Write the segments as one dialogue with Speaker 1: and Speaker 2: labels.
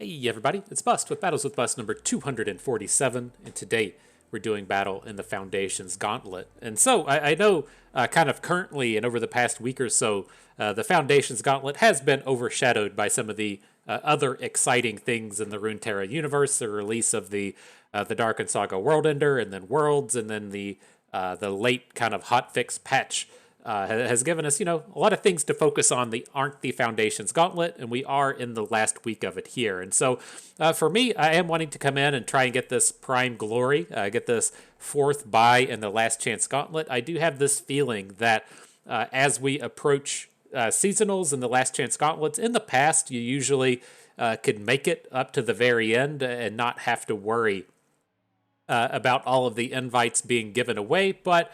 Speaker 1: Hey everybody, it's Bust with Battles with Bust number 247, and today we're doing battle in the Foundation's Gauntlet. And so I know kind of currently and over the past week or so, the Foundation's Gauntlet has been overshadowed by some of the other exciting things in the Runeterra universe, the release of the Dark and Saga World Ender, and then Worlds, and then the late kind of hotfix patch has given us, a lot of things to focus on. The aren't the Foundation's Gauntlet, and we are in the last week of it here. And so, for me, I am wanting to come in and try and get this Prime Glory, get this fourth buy in the Last Chance Gauntlet. I do have this feeling that as we approach seasonals and the Last Chance Gauntlets, in the past, you usually could make it up to the very end and not have to worry about all of the invites being given away, but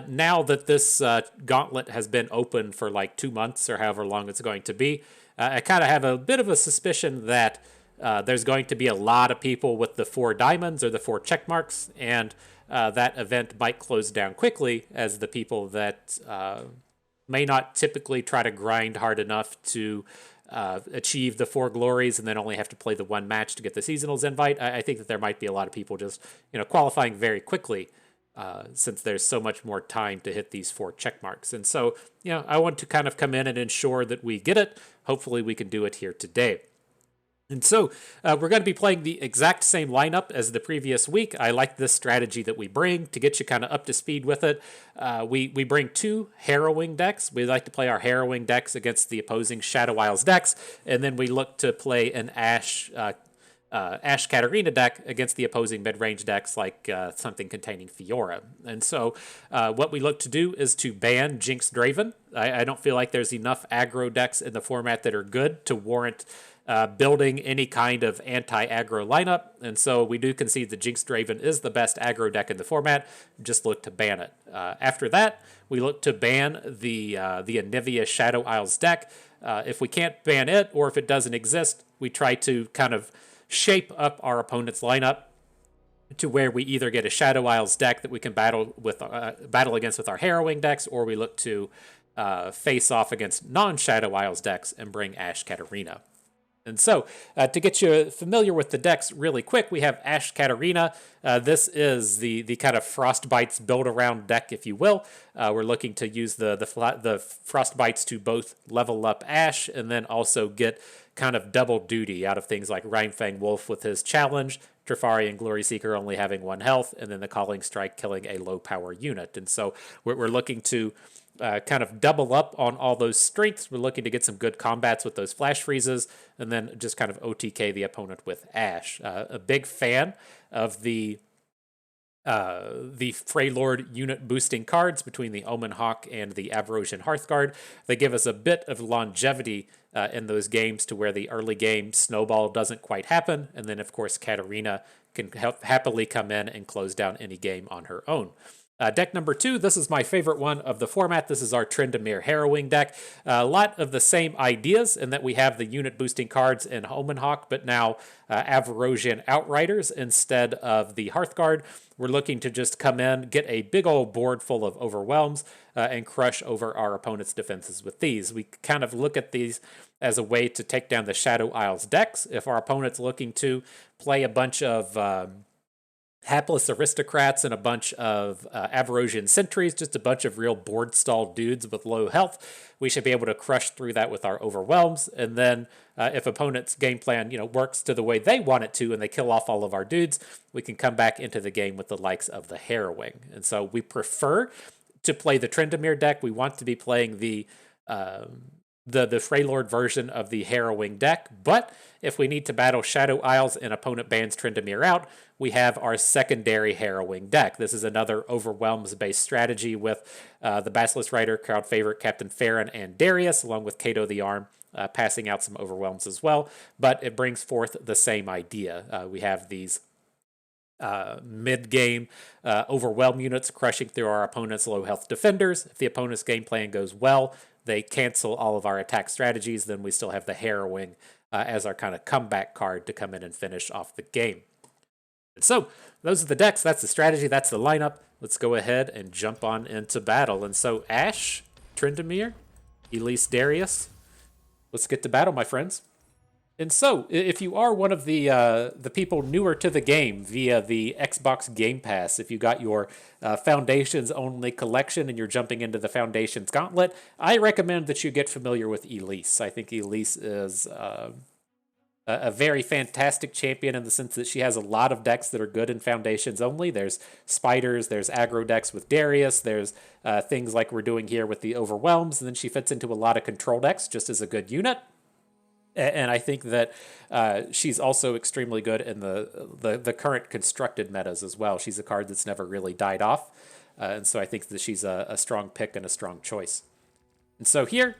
Speaker 1: now that this gauntlet has been open for like 2 months or however long it's going to be, I kind of have a bit of a suspicion that there's going to be a lot of people with the 4 diamonds or the 4 check marks, and that event might close down quickly as the people that may not typically try to grind hard enough to achieve the 4 glories and then only have to play the 1 match to get the seasonals invite. I think that there might be a lot of people just qualifying very quickly since there's so much more time to hit these 4 check marks. And so, I want to kind of come in and ensure that we get it. Hopefully we can do it here today. And so we're going to be playing the exact same lineup as the previous week. I like this strategy that we bring to get you kind of up to speed with it. We bring 2 Harrowing decks. We like to play our Harrowing decks against the opposing Shadow Isles decks, and then we look to play an Ash Katarina deck against the opposing mid-range decks like something containing Fiora. And so what we look to do is to ban Jinx Draven. I don't feel like there's enough aggro decks in the format that are good to warrant building any kind of anti-aggro lineup, and so we do concede that Jinx Draven is the best aggro deck in the format. Just look to ban it. After that, we look to ban the Anivia Shadow Isles deck. If we can't ban it, or if it doesn't exist, we try to kind of shape up our opponent's lineup to where we either get a Shadow Isles deck that we can battle against with our Harrowing decks, or we look to face off against non-Shadow Isles decks and bring Ash Katarina. And so, to get you familiar with the decks really quick, we have Ash Katarina. This is the kind of Frostbites build-around deck, if you will. We're looking to use the Frostbites to both level up Ash and then also get kind of double duty out of things like Rhinefang Wolf with his challenge, Trifarian Glory Seeker only having 1 health, and then the Calling Strike killing a low-power unit. And so we're looking to kind of double up on all those strengths. We're looking to get some good combats with those flash freezes, and then just kind of OTK the opponent with Ash. A big fan of the Freylord unit boosting cards between the Omen Hawk and the Avarosian Hearthguard. They give us a bit of longevity in those games to where the early game snowball doesn't quite happen, and then of course Katarina can happily come in and close down any game on her own. Deck number 2, this is my favorite one of the format. This is our Tryndamere Harrowing deck. A lot of the same ideas in that we have the unit boosting cards in Omen Hawk, but now Avarosian Outriders instead of the Hearthguard. We're looking to just come in, get a big old board full of Overwhelms, and crush over our opponent's defenses with these. We kind of look at these as a way to take down the Shadow Isles decks. If our opponent's looking to play a bunch of Hapless Aristocrats and a bunch of Avarosian Sentries, just a bunch of real board stall dudes with low health, we should be able to crush through that with our Overwhelms. And then if opponent's game plan works to the way they want it to and they kill off all of our dudes, we can come back into the game with the likes of the Harrowing. And so we prefer to play the Tryndamere deck. We want to be playing the Freylord version of the Harrowing deck, but if we need to battle Shadow Isles and opponent bans Tryndamere out, we have our secondary Harrowing deck. This is another Overwhelms-based strategy with the Basilisk Rider, crowd favorite Captain Farron, and Darius, along with Kato the Arm, passing out some Overwhelms as well, but it brings forth the same idea. We have these mid-game Overwhelm units crushing through our opponent's low-health defenders. If the opponent's game plan goes well, they cancel all of our attack strategies, then we still have the Harrowing as our kind of comeback card to come in and finish off the game. And so, those are the decks, that's the strategy, that's the lineup. Let's go ahead and jump on into battle. And so, Ash, Tryndamere, Elise Darius. Let's get to battle, my friends. And so, if you are one of the people newer to the game via the Xbox Game Pass, if you got your Foundations only collection and you're jumping into the Foundations Gauntlet, I recommend that you get familiar with Elise. I think Elise is a very fantastic champion in the sense that she has a lot of decks that are good in Foundations only. There's spiders, there's aggro decks with Darius, there's things like we're doing here with the Overwhelms, and then she fits into a lot of control decks just as a good unit. And I think that she's also extremely good in the current constructed metas as well. She's a card that's never really died off. And so I think that she's a strong pick and a strong choice. And so here,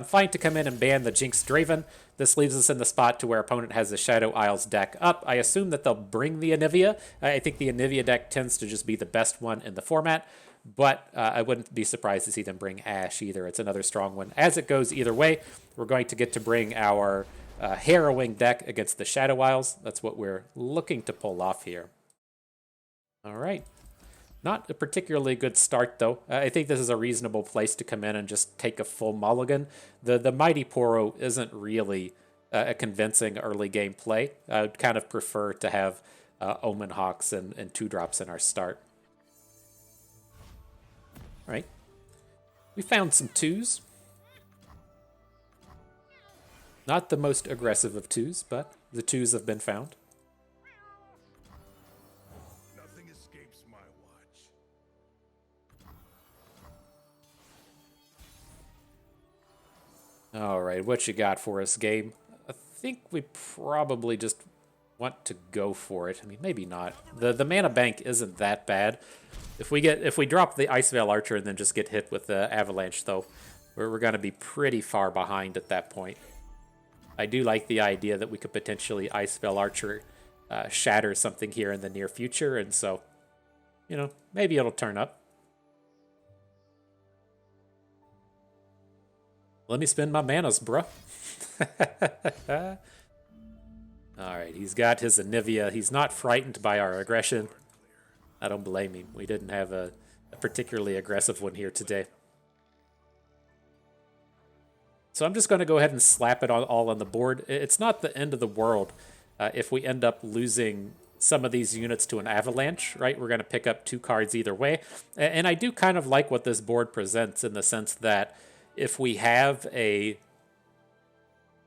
Speaker 1: fine to come in and ban the Jinx Draven. This leaves us in the spot to where opponent has the Shadow Isles deck up. I assume that they'll bring the Anivia. I think the Anivia deck tends to just be the best one in the format. But I wouldn't be surprised to see them bring Ashe either. It's another strong one. As it goes either way, we're going to get to bring our Harrowing deck against the Shadow Isles. That's what we're looking to pull off here. All right. Not a particularly good start, though. I think this is a reasonable place to come in and just take a full mulligan. The Mighty Poro isn't really a convincing early game play. I would kind of prefer to have Omen Hawks and 2-drops in our start. All right. We found some 2s. Not the most aggressive of 2s, but the 2s have been found. All right, what you got for us, game? I think we probably just want to go for it. I mean, maybe not. The mana bank isn't that bad. If we drop the Ice Veil Archer and then just get hit with the Avalanche, though, we're going to be pretty far behind at that point. I do like the idea that we could potentially Ice Veil Archer shatter something here in the near future, and so, you know, maybe it'll turn up. Let me spend my manas, bruh. Alright, he's got his Anivia. He's not frightened by our aggression. I don't blame him. We didn't have a particularly aggressive one here today. So I'm just going to go ahead and slap it all on the board. It's not the end of the world if we end up losing some of these units to an Avalanche, right? We're going to pick up 2 cards either way. And I do kind of like what this board presents in the sense that if we have a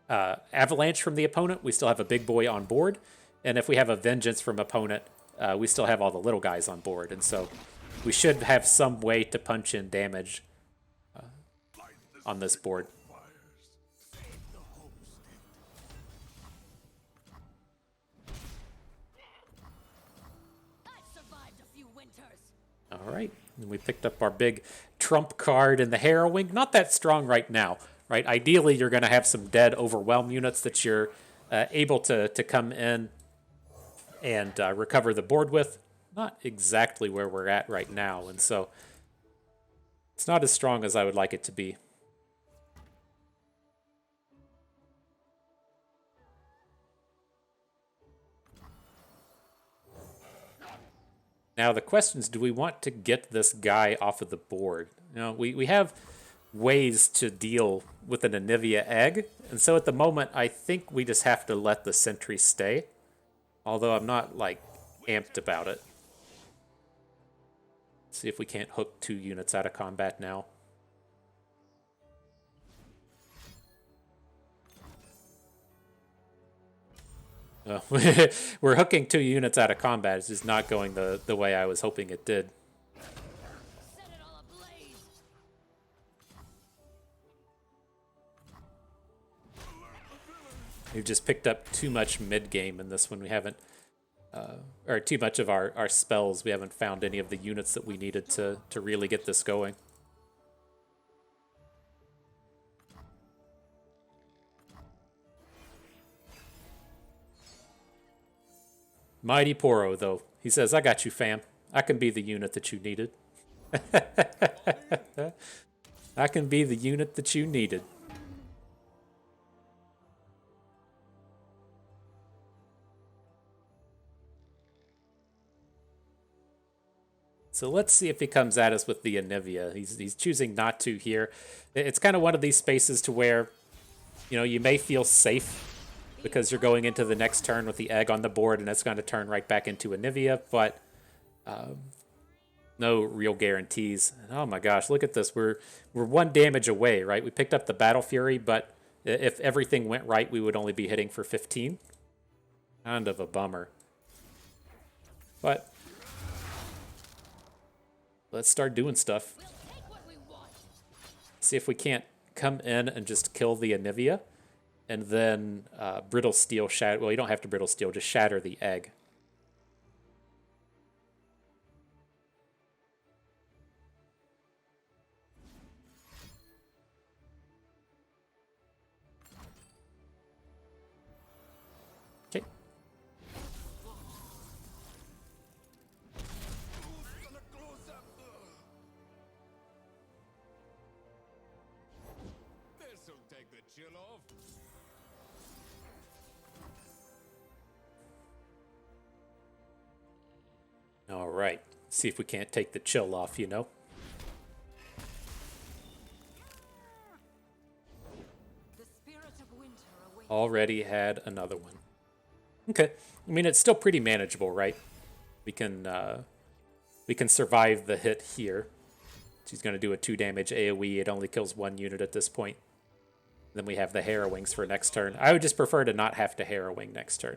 Speaker 1: Avalanche from the opponent, we still have a big boy on board. And if we have a Vengeance from opponent, we still have all the little guys on board. And so we should have some way to punch in damage on this board. All right, and we picked up our big trump card in the Harrowing. Not that strong right now, right? Ideally, you're going to have some dead Overwhelm units that you're able to come in and recover the board with. Not exactly where we're at right now, and so it's not as strong as I would like it to be. Now the question is, do we want to get this guy off of the board? You know, we have ways to deal with an Anivia egg, and so at the moment I think we just have to let the sentry stay. Although I'm not like amped about it. Let's see if we can't hook 2 units out of combat now. We're hooking 2 units out of combat. It's just not going the way I was hoping it did. We've just picked up too much mid-game in this one. We haven't, or too much of our spells. We haven't found any of the units that we needed to really get this going. Mighty Poro, though. He says, I got you, fam. I can be the unit that you needed. I can be the unit that you needed. So let's see if he comes at us with the Anivia. He's choosing not to here. It's kind of one of these spaces to where, you know, you may feel safe because you're going into the next turn with the egg on the board, and it's going to turn right back into Anivia, but no real guarantees. Oh my gosh, look at this. We're 1 damage away, right? We picked up the Battle Fury, but if everything went right, we would only be hitting for 15. Kind of a bummer. But let's start doing stuff. See if we can't come in and just kill the Anivia, and then Brittle Steel shatter. Well, you don't have to Brittle Steel, just shatter the egg. Okay. All right. See if we can't take the chill off, you know? Already had another one. Okay. I mean, it's still pretty manageable, right? We can survive the hit here. She's going to do a 2 damage AoE. It only kills 1 unit at this point. Then we have the Harrowings for next turn. I would just prefer to not have to Harrowing next turn.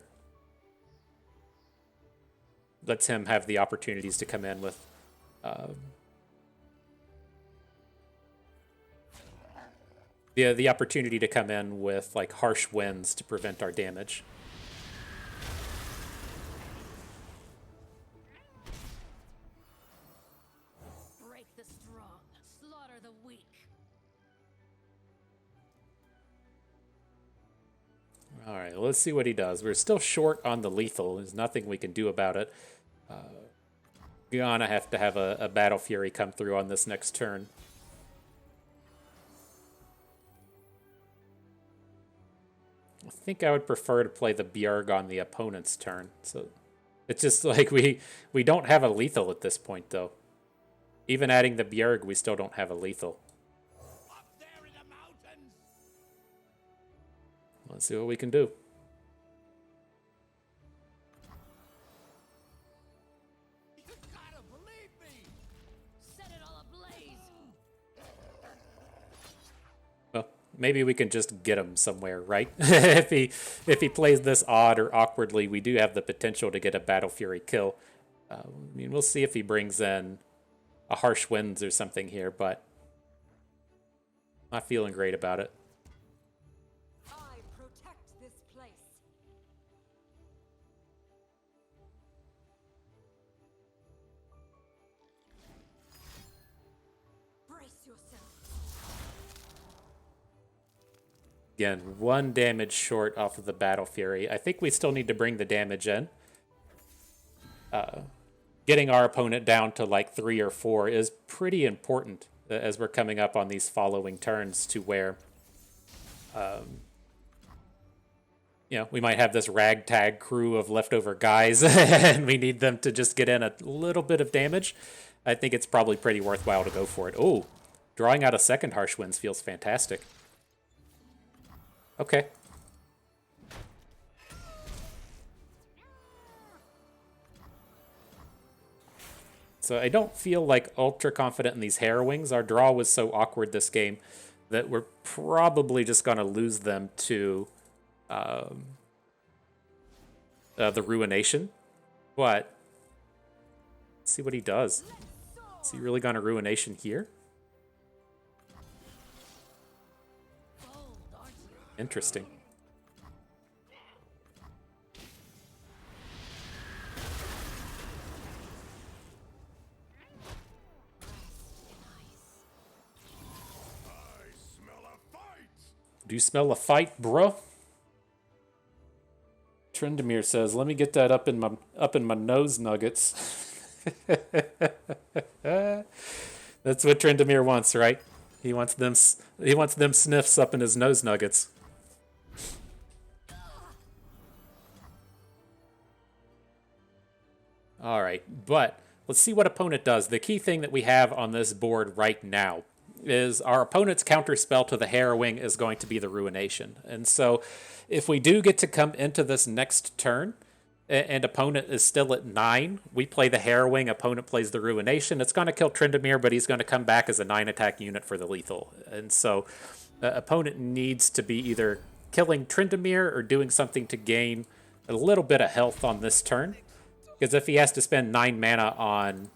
Speaker 1: Lets him have the opportunities to come in with the opportunity to come in with like harsh winds to prevent our damage.
Speaker 2: Break the strong, slaughter the weak.
Speaker 1: All right, let's see what he does. We're still short on the lethal. There's nothing we can do about it. Gonna have to have a Battle Fury come through on this next turn. I think I would prefer to play the Bjerg on the opponent's turn. So it's just like we don't have a lethal at this point, though. Even adding the Bjerg, we still don't have a lethal.
Speaker 3: Up there in the mountains.
Speaker 1: Let's see what we can do.
Speaker 3: You gotta believe me.
Speaker 2: Set it all ablaze.
Speaker 1: Well, maybe we can just get him somewhere, right? if he plays this odd or awkwardly, we do have the potential to get a Battle Fury kill. I mean, we'll see if he brings in a Harsh Winds or something here, but not feeling great about it.
Speaker 2: I protect this place. Brace yourself.
Speaker 1: Again, 1 damage short off of the Battle Fury. I think we still need to bring the damage in. Getting our opponent down to like 3 or 4 is pretty important as we're coming up on these following turns to where, you know, we might have this ragtag crew of leftover guys and we need them to just get in a little bit of damage. I think it's probably pretty worthwhile to go for it. Oh, drawing out a second Harsh Winds feels fantastic. Okay. So I don't feel like ultra confident in these Harrowings. Our draw was so awkward this game that we're probably just going to lose them to the Ruination. But let's see what he does. Is he really going to Ruination here? Interesting. Do you smell a fight, bro? Trendemir says, "Let me get that up in my nose nuggets." That's what Trendemir wants, right? He wants them sniffs up in his nose nuggets. All right, but let's see what opponent does. The key thing that we have on this board right now is our opponent's counterspell to the Harrowing is going to be the Ruination. And so if we do get to come into this next turn and opponent is still at 9, we play the Harrowing, opponent plays the Ruination. It's going to kill Tryndamere, but he's going to come back as a 9 attack unit for the lethal. And so the opponent needs to be either killing Tryndamere or doing something to gain a little bit of health on this turn. Because if he has to spend 9 mana on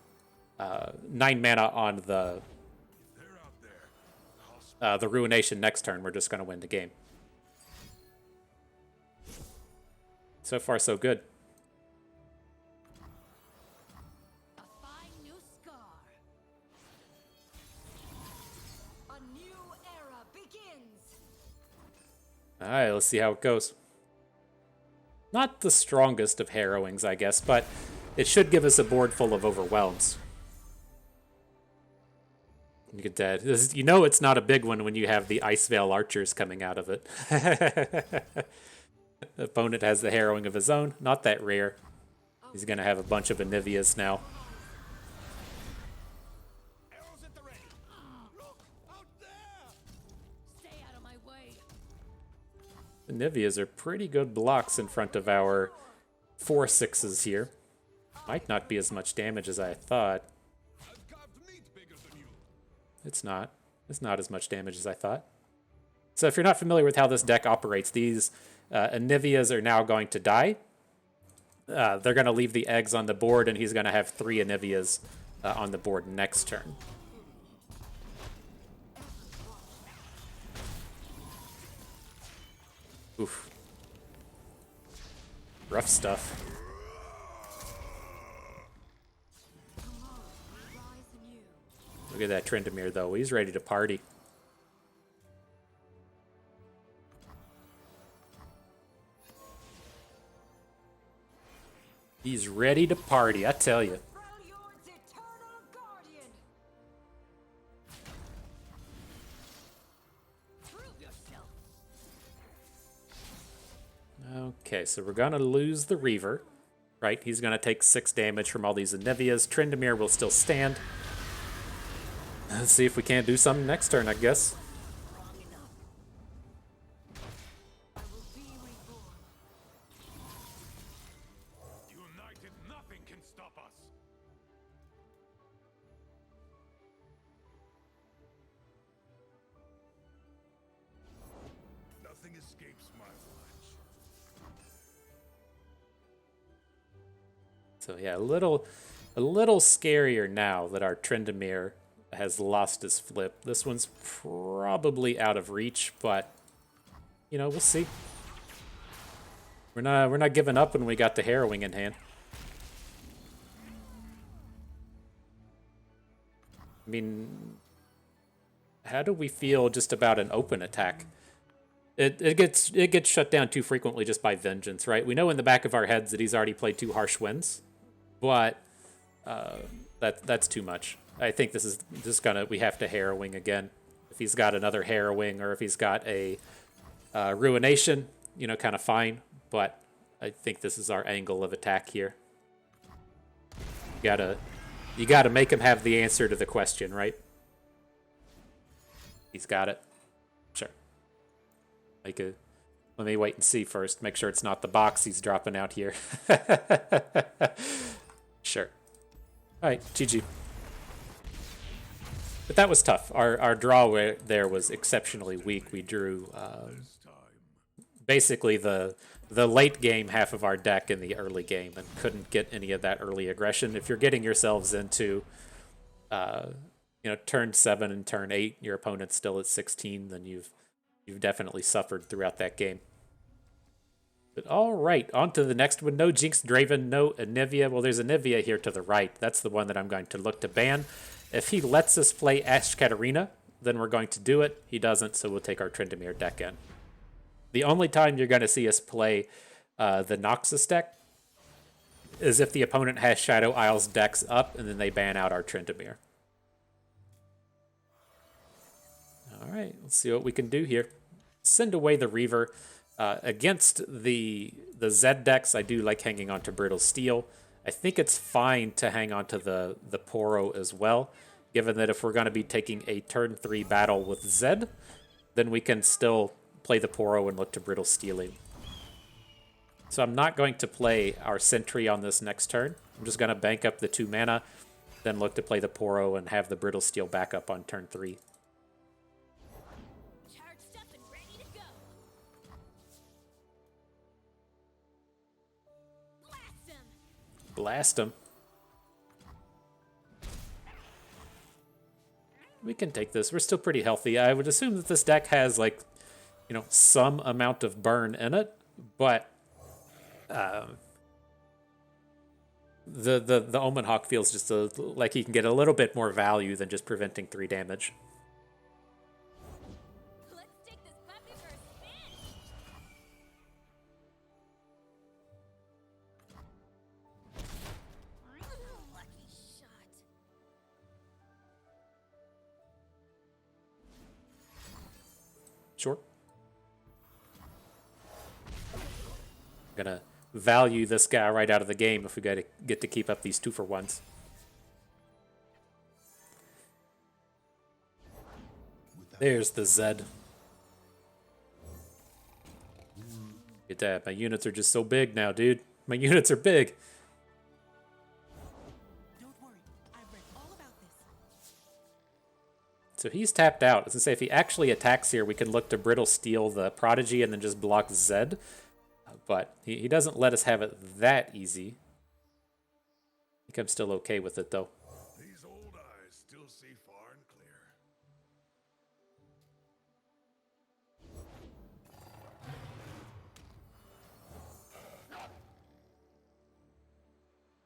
Speaker 1: the Ruination next turn, we're just going to win the game. So far, so good.
Speaker 2: A fine new scar. A new era begins.
Speaker 1: All right, let's see how it goes. Not the strongest of Harrowings, I guess, but it should give us a board full of Overwhelms. You get that. You know it's not a big one when you have the Ice Veil Archers coming out of it. The opponent has the Harrowing of his own. Not that rare. He's going to have a bunch of Anivias now.
Speaker 3: Arrows at the ready. Look out there!
Speaker 2: Stay out of my way.
Speaker 1: Anivias are pretty good blocks in front of our 4/6s here. Might not be as much damage as I thought.
Speaker 3: I've carved meat bigger than you.
Speaker 1: It's not. It's not as much damage as I thought. So if you're not familiar with how this deck operates, these Anivias are now going to die. They're going to leave the eggs on the board, and he's going to have 3 Anivias on the board next turn. Oof. Rough stuff. Look at that Tryndamere, though. He's ready to party. He's ready to party, I tell you.
Speaker 2: Freljord's eternal guardian. Prove yourself.
Speaker 1: Okay, so we're going to lose the Reaver, right? He's going to take 6 damage from all these Anivias. Tryndamere will still stand. Let's see if we can't do something next turn, I guess.
Speaker 2: Strong enough. I will be reborn.
Speaker 3: United, nothing can stop us. Nothing escapes my watch.
Speaker 1: So yeah, a little scarier now that our Tryndamere has lost his flip. This one's probably out of reach, but you know, we'll see. We're not giving up when we got the Harrowing in hand. I mean, how do we feel just about an open attack? It gets shut down too frequently just by Vengeance, right? We know in the back of our heads that he's already played 2 Harsh Winds, but that's too much. I think this is just we have to Harrowing again. If he's got another Harrowing or if he's got a Ruination, you know, kind of fine. But I think this is our angle of attack here. You gotta make him have the answer to the question, right? He's got it. Sure. Let me wait and see first. Make sure it's not the box he's dropping out here. Sure. All right, GG. But that was tough. Our draw there was exceptionally weak. We drew basically the late game half of our deck in the early game and couldn't get any of that early aggression. If you're getting yourselves into turn 7 and turn 8, your opponent's still at 16, then you've definitely suffered throughout that game. But all right, on to the next one. No Jinx Draven, no Anivia. Well, there's Anivia here to the right. That's the one that I'm going to look to ban. If he lets us play Ash Katarina, then we're going to do it. He doesn't, so we'll take our Tryndamere deck in. The only time you're going to see us play the Noxus deck is if the opponent has Shadow Isles decks up, and then they ban out our Tryndamere. All right, let's see what we can do here. Send away the Reaver. Against the Zed decks, I do like hanging on to Brittle Steel. I think it's fine to hang on to the Poro as well. given that if we're going to be taking a turn 3 battle with Zed, then we can still play the Poro and look to Brittle Stealing. So I'm not going to play our Sentry on this next turn. I'm just going to bank up the 2 mana, then look to play the Poro and have the Brittle Steel back up on turn 3.
Speaker 2: Charged up and ready to go. Blast him.
Speaker 1: Blast him. We can take this. We're still pretty healthy. I would assume that this deck has, like, you know, some amount of burn in it, but the Omen Hawk feels just like he can get a little bit more value than just preventing 3 damage.
Speaker 2: Let's take this puppy for a spin. Lucky shot.
Speaker 1: Sure. Gonna value this guy right out of the game if we get to keep up these 2-for-1s. There's the Zed. Get that. My units are just so big now, dude. My units are big.
Speaker 4: Don't worry, I've read all about this.
Speaker 1: So he's tapped out. I was gonna say, if he actually attacks here, we can look to Brittle Steel the Prodigy and then just block Zed. But he doesn't let us have it that easy. I think I'm still okay with it, though.
Speaker 3: These old eyes still see far and clear.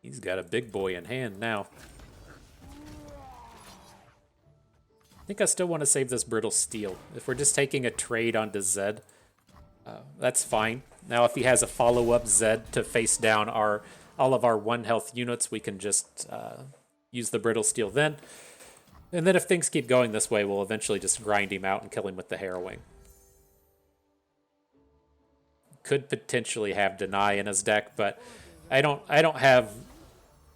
Speaker 1: He's got a big boy in hand now. I think I still want to save this Brittle Steel. If we're just taking a trade onto Zed, that's fine. Now, if he has a follow-up Zed to face down all of our 1 health units, we can just use the Brittle Steel then. And then if things keep going this way, we'll eventually just grind him out and kill him with the Harrowing. Could potentially have Deny in his deck, but I don't have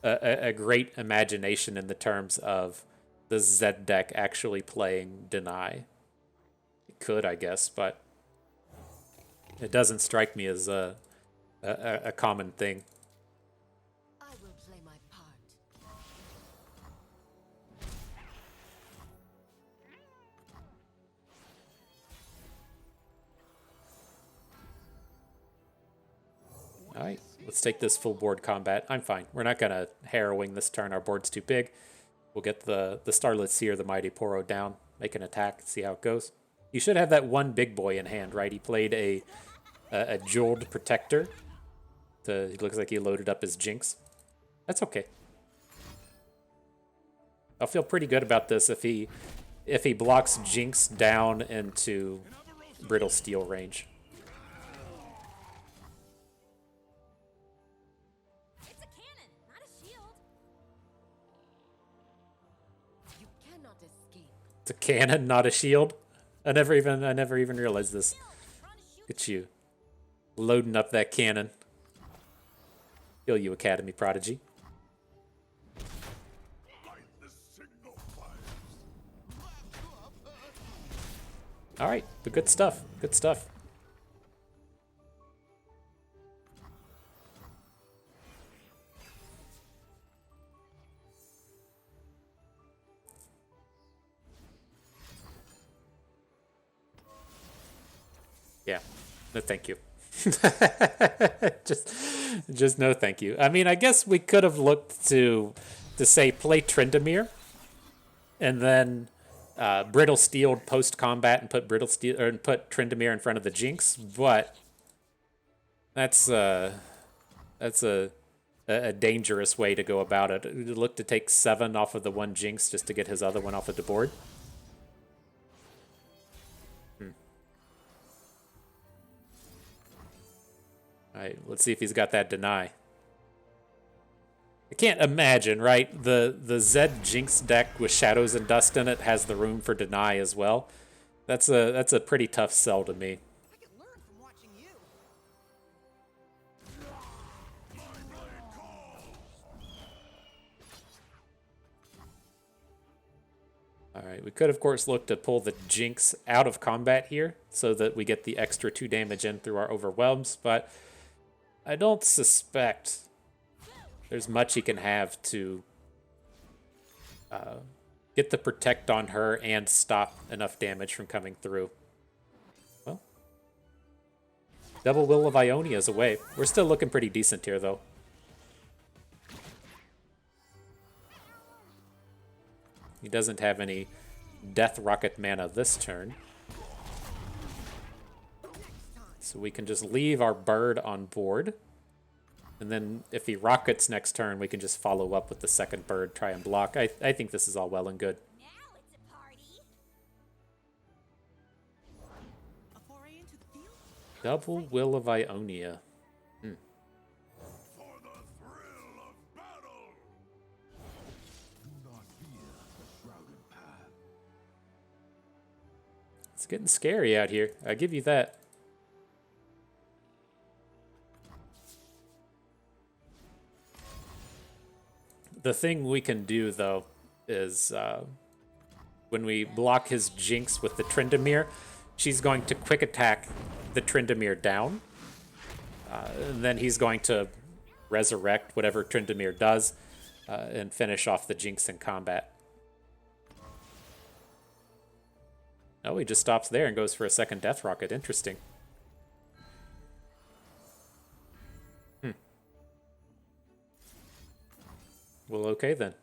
Speaker 1: a great imagination in the terms of the Zed deck actually playing Deny. It could, I guess, but it doesn't strike me as a common thing.
Speaker 2: I will play my part.
Speaker 1: All right, let's take this full board combat. I'm fine. We're not going to Harrowing this turn. Our board's too big. We'll get the Starlit Seer, the Mighty Poro down, make an attack, see how it goes. You should have that 1 big boy in hand, right? He played a Jeweled Protector. He looks like he loaded up his Jinx. That's okay. I'll feel pretty good about this if he blocks Jinx down into Brittle Steel range.
Speaker 2: It's a cannon, not a shield. You cannot escape.
Speaker 1: It's a cannon, not a shield. I never even realized this. Look at you, loading up that cannon. Kill you, Academy Prodigy.
Speaker 3: Light the signal fires.
Speaker 1: All right, the good stuff. Good stuff. Yeah, no thank you. just no thank you. I mean, I guess we could have looked to say play Tryndamere and then Brittle Steel post combat and put put Tryndamere in front of the Jinx, but that's a dangerous way to go about it. Look to take 7 off of the 1 Jinx just to get his other one off of the board. All right, let's see if he's got that Deny. I can't imagine, right? The Zed Jinx deck with Shadows and Dust in it has the room for Deny as well. That's a pretty tough sell to me.
Speaker 4: I can learn from watching you.
Speaker 1: Alright, we could of course look to pull the Jinx out of combat here so that we get the extra 2 damage in through our overwhelms, but I don't suspect there's much he can have to get the protect on her and stop enough damage from coming through. Well, double Will of Ionia is away. We're still looking pretty decent here, though. He doesn't have any Death Rocket mana this turn. So we can just leave our bird on board. And then if he rockets next turn, we can just follow up with the second bird, try and block. I think this is all well and good.
Speaker 2: Now it's a party.
Speaker 4: A foray into the field?
Speaker 1: Double Will of Ionia.
Speaker 3: For the thrill of battle! Do not fear the shrouded path.
Speaker 1: It's getting scary out here. I give you that. The thing we can do, though, is when we block his Jinx with the Tryndamere, she's going to quick attack the Tryndamere down. And then he's going to resurrect whatever Tryndamere does and finish off the Jinx in combat. Oh, he just stops there and goes for a second Death Rocket. Interesting. Well, okay then.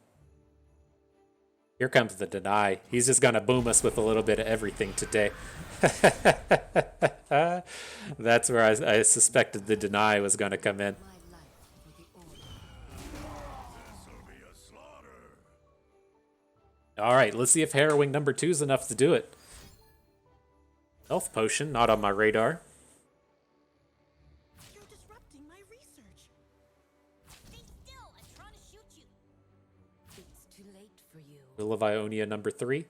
Speaker 1: Here comes the deny. He's just gonna boom us with a little bit of everything today. That's where I suspected the deny was gonna come in.
Speaker 3: This'll be a slaughter.
Speaker 1: All right, let's see if Harrowing number 2 is enough to do it. Health potion, not on my radar.
Speaker 4: You're disrupting my research.
Speaker 2: Stay still. I'm trying to shoot you.
Speaker 5: It's too late for you.
Speaker 1: Will of Ionia number 3.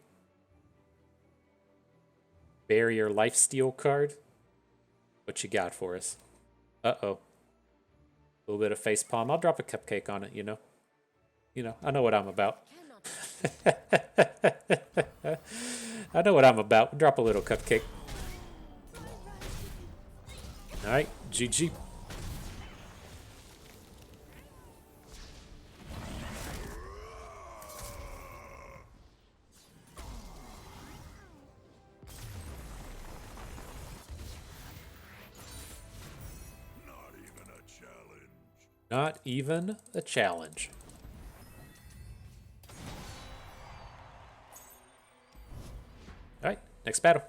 Speaker 1: Barrier Lifesteal card. What you got for us? Uh-oh. A little bit of facepalm. I'll drop a cupcake on it, you know. You know, I know what I'm about. I know what I'm about. Drop a little cupcake. All right, GG.
Speaker 3: Not even a challenge.
Speaker 1: Not even a challenge. All right, next battle.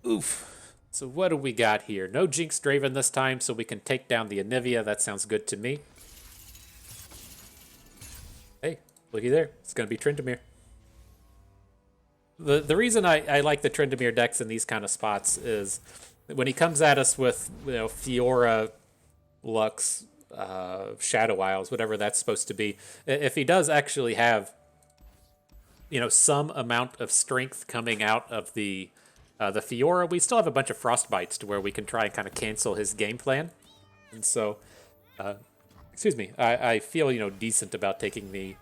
Speaker 1: Oof. So what do we got here? No Jinx Draven this time, so we can take down the Anivia. That sounds good to me. Hey, looky there. It's going to be Tryndamere. The reason I like the Tryndamere decks in these kind of spots is when he comes at us with, you know, Fiora, Lux, Shadow Isles, whatever that's supposed to be. If he does actually have, you know, some amount of strength coming out of the Fiora, we still have a bunch of Frostbites to where we can try and kind of cancel his game plan. And so, excuse me, I feel, you know, decent about taking the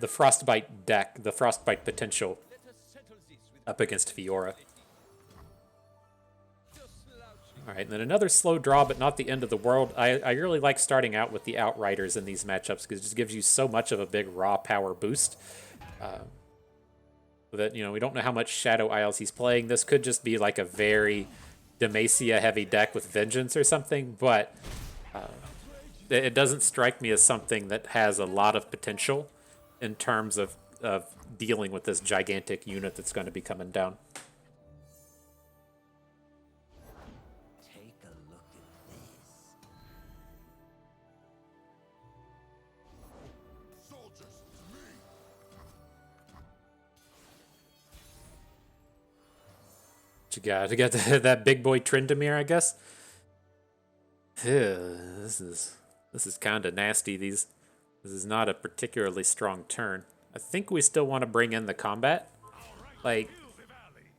Speaker 1: Frostbite deck, the Frostbite potential up against Fiora. All right, and then another slow draw, but not the end of the world. I really like starting out with the Outriders in these matchups because it just gives you so much of a big raw power boost. That, you know, we don't know how much Shadow Isles he's playing. This could just be like a very Demacia heavy deck with Vengeance or something, but it doesn't strike me as something that has a lot of potential in terms of dealing with this gigantic unit that's going to be coming down.
Speaker 5: Take a look at this.
Speaker 3: Soldiers to me.
Speaker 1: What you got? You got that big boy Tryndamere, I guess. This is kind of nasty. This is not a particularly strong turn. I think we still want to bring in the combat. Like,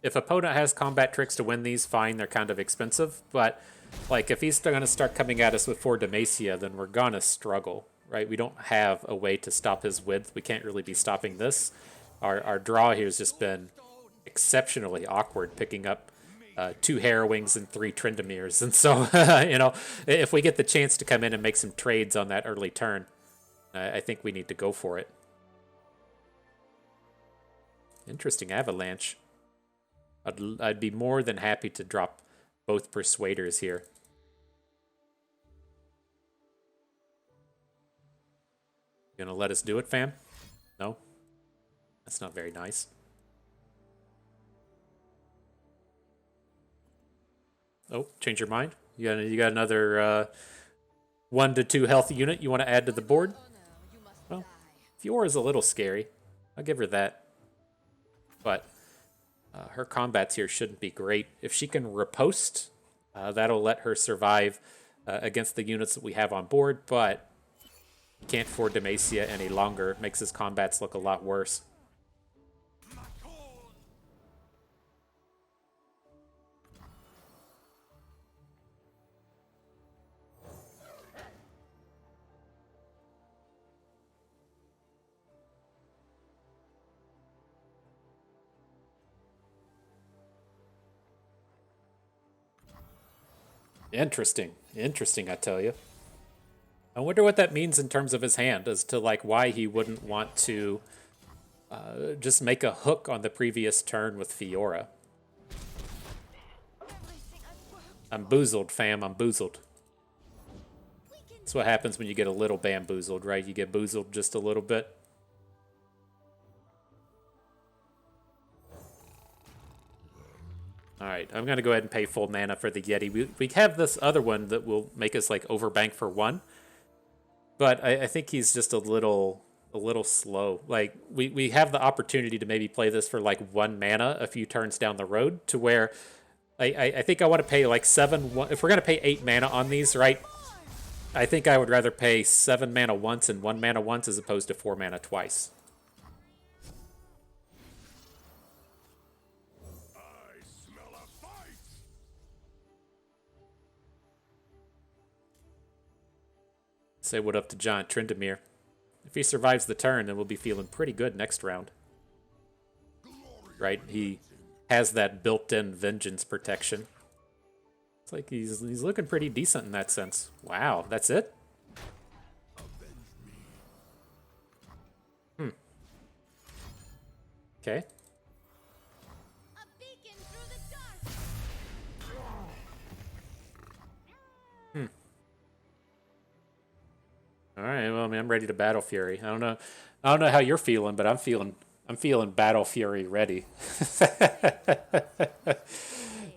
Speaker 1: if opponent has combat tricks to win these, fine, they're kind of expensive. But, like, if he's still going to start coming at us with 4 Demacia, then we're going to struggle, right? We don't have a way to stop his width. We can't really be stopping this. Our draw here has just been exceptionally awkward, picking up 2 Harrowings and 3 Tryndamirs. And so, you know, if we get the chance to come in and make some trades on that early turn, I think we need to go for it. Interesting Avalanche. I'd be more than happy to drop both Persuaders here. You gonna let us do it, fam? No? That's not very nice. Oh, change your mind? You got another 1 to 2 health unit you want to add to the board? Well, Fiora's a little scary. I'll give her that. But her combats here shouldn't be great. If she can riposte, that'll let her survive against the units that we have on board, but can't afford Demacia any longer. It makes his combats look a lot worse. Interesting, I tell you. I wonder what that means in terms of his hand, as to like why he wouldn't want to just make a hook on the previous turn with Fiora. I'm boozled, fam. I'm boozled. That's what happens when you get a little bamboozled, right? You get boozled just a little bit. Alright, I'm going to go ahead and pay full mana for the Yeti. We have this other one that will make us like overbank for 1. But I think he's just a little slow. Like, we have the opportunity to maybe play this for like 1 mana a few turns down the road, to where I think I want to pay like 7... If we're going to pay 8 mana on these, right? I think I would rather pay 7 mana once and 1 mana once as opposed to 4 mana twice. Say what up to Giant Tryndamere. If he survives the turn, then we'll be feeling pretty good next round. Right? He has that built-in vengeance protection. It's like he's looking pretty decent in that sense. Wow, that's it? Okay. All right, well, I mean, I'm ready to Battle Fury. I don't know how you're feeling, but I'm feeling Battle Fury ready.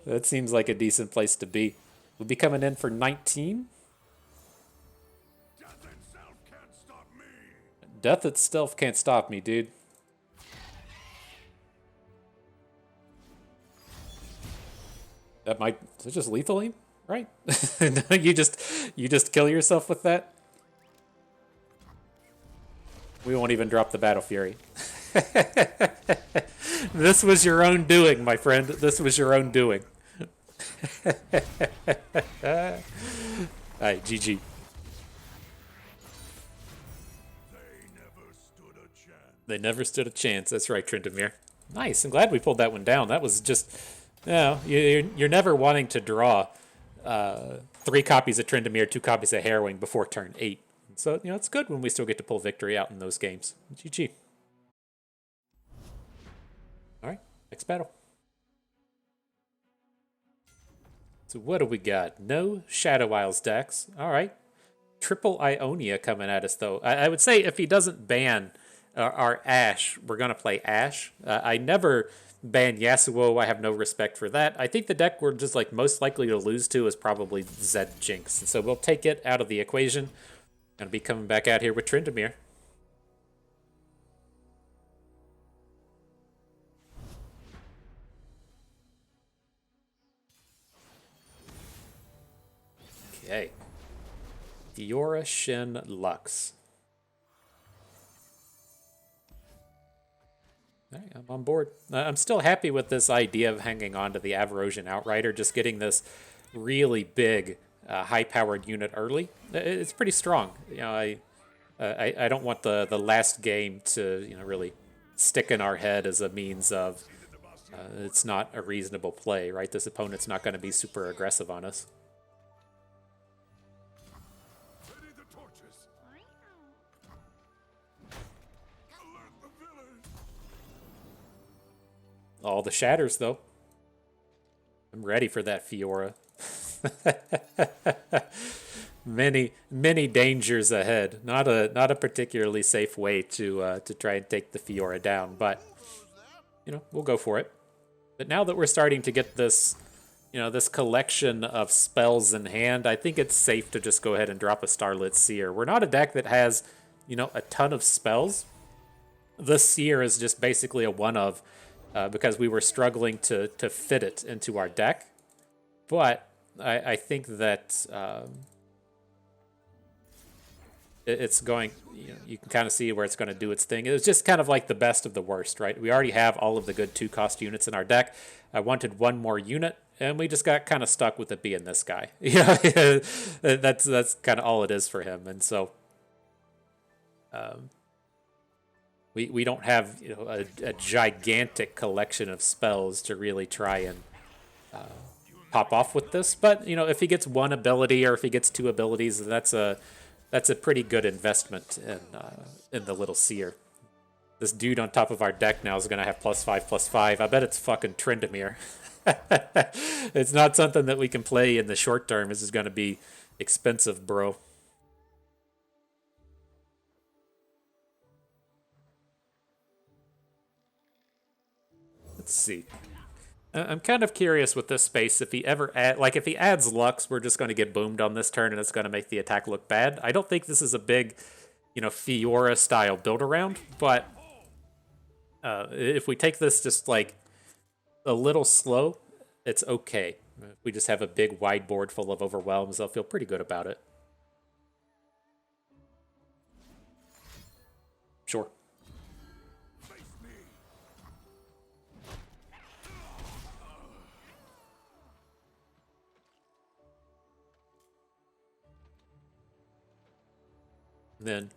Speaker 1: That seems like a decent place to be. We'll be coming in for 19. Death itself can't stop me, dude. That might... Is it just lethal aim? Right? you just kill yourself with that? We won't even drop the Battle Fury. This was your own doing, my friend. This was your own doing. Alright, GG. They never stood a chance. That's right, Tryndamere. Nice. I'm glad we pulled that one down. That was just... You know, you're never wanting to draw 3 copies of Tryndamere, 2 copies of Harrowing before turn 8. So, you know, it's good when we still get to pull victory out in those games. GG. Alright, next battle. So what do we got? No Shadow Isles decks. Alright. Triple Ionia coming at us, though. I would say if he doesn't ban our Ash, we're going to play Ash. I never ban Yasuo. I have no respect for that. I think the deck we're just like most likely to lose to is probably Zed Jinx. And so we'll take it out of the equation. Gonna be coming back out here with Tryndamere. Okay. Fiora, Shin, Lux. All right, I'm on board. I'm still happy with this idea of hanging on to the Avarosian Outrider, just getting this really big high-powered unit early. It's pretty strong. You know, I don't want the last game to really stick in our head as a means of it's not a reasonable play, right? This opponent's not going to be super aggressive on us.
Speaker 3: Ready the torches. Alert the village.
Speaker 1: All the shatters, though. I'm ready for that Fiora. Many dangers ahead. Not a particularly safe way to try and take the Fiora down, but we'll go for it. But now that we're starting to get this, this collection of spells in hand, I think it's safe to just go ahead and drop a Starlit Seer. We're not a deck that has, a ton of spells. This Seer is just basically a one of, because we were struggling to fit it into our deck. But I think that it's going, you can kind of see where it's going to do its thing. It was just kind of like the best of the worst, right? We already have all of the good 2-cost units in our deck. I wanted one more unit, and we just got kind of stuck with it being this guy. That's kind of all it is for him. And so we don't have a gigantic collection of spells to really try and pop off with this. But if he gets one ability or if he gets 2 abilities, that's a pretty good investment in the little Seer. This dude on top of our deck now is going to have +5/+5. I bet it's fucking Tryndamere. It's not something that we can play in the short term. This is going to be expensive, bro. Let's see. I'm kind of curious with this space if he ever if he adds Lux, we're just going to get boomed on this turn and it's going to make the attack look bad. I don't think this is a big, Fiora style build around, but if we take this just like a little slow, it's okay. If we just have a big wide board full of overwhelms, I'll feel pretty good about it. Sure. Then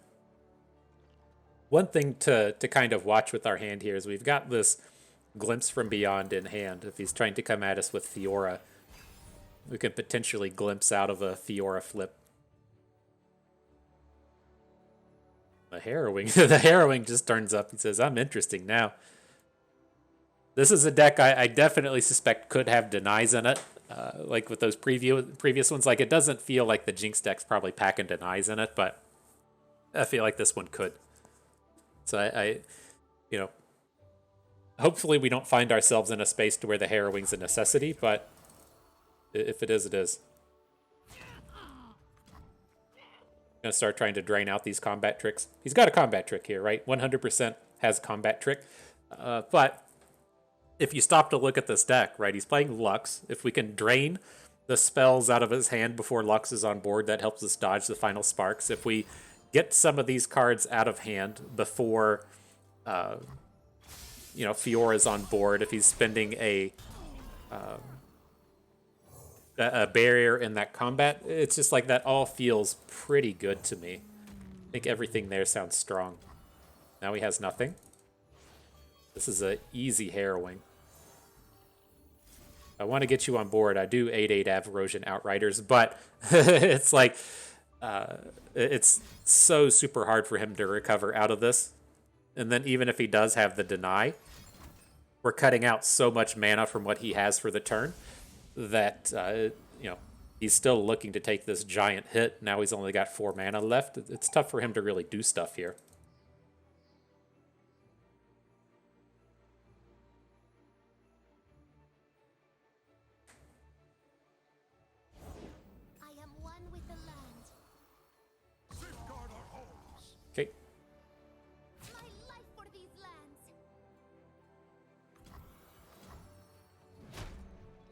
Speaker 1: one thing to kind of watch with our hand here is we've got this Glimpse from Beyond in hand. If he's trying to come at us with Fiora, we could potentially glimpse out of a Fiora flip. The Harrowing. The Harrowing just turns up and says, I'm interesting now. This is a deck I definitely suspect could have denies in it. Like with those previous ones. Like, it doesn't feel like the Jinx deck's probably packing denies in it, but I feel like this one could. So I hopefully we don't find ourselves in a space to where the Harrowing's a necessity, but if it is, it is. I'm going to start trying to drain out these combat tricks. He's got a combat trick here, right? 100% has a combat trick. But if you stop to look at this deck, right, he's playing Lux. If we can drain the spells out of his hand before Lux is on board, that helps us dodge the final sparks. If we get some of these cards out of hand before, Fiora's on board, if he's spending a barrier in that combat, it's just like that all feels pretty good to me. I think everything there sounds strong. Now he has nothing. This is an easy Harrowing. I want to get you on board. I do 8/8 Averrosion Outriders, but it's like it's so super hard for him to recover out of this. And then even if he does have the deny, we're cutting out so much mana from what he has for the turn that he's still looking to take this giant hit. Now he's only got 4 mana left. It's tough for him to really do stuff here.
Speaker 2: I am one with the land.
Speaker 3: Safeguard our homes.
Speaker 1: Okay.
Speaker 2: My life for these lands.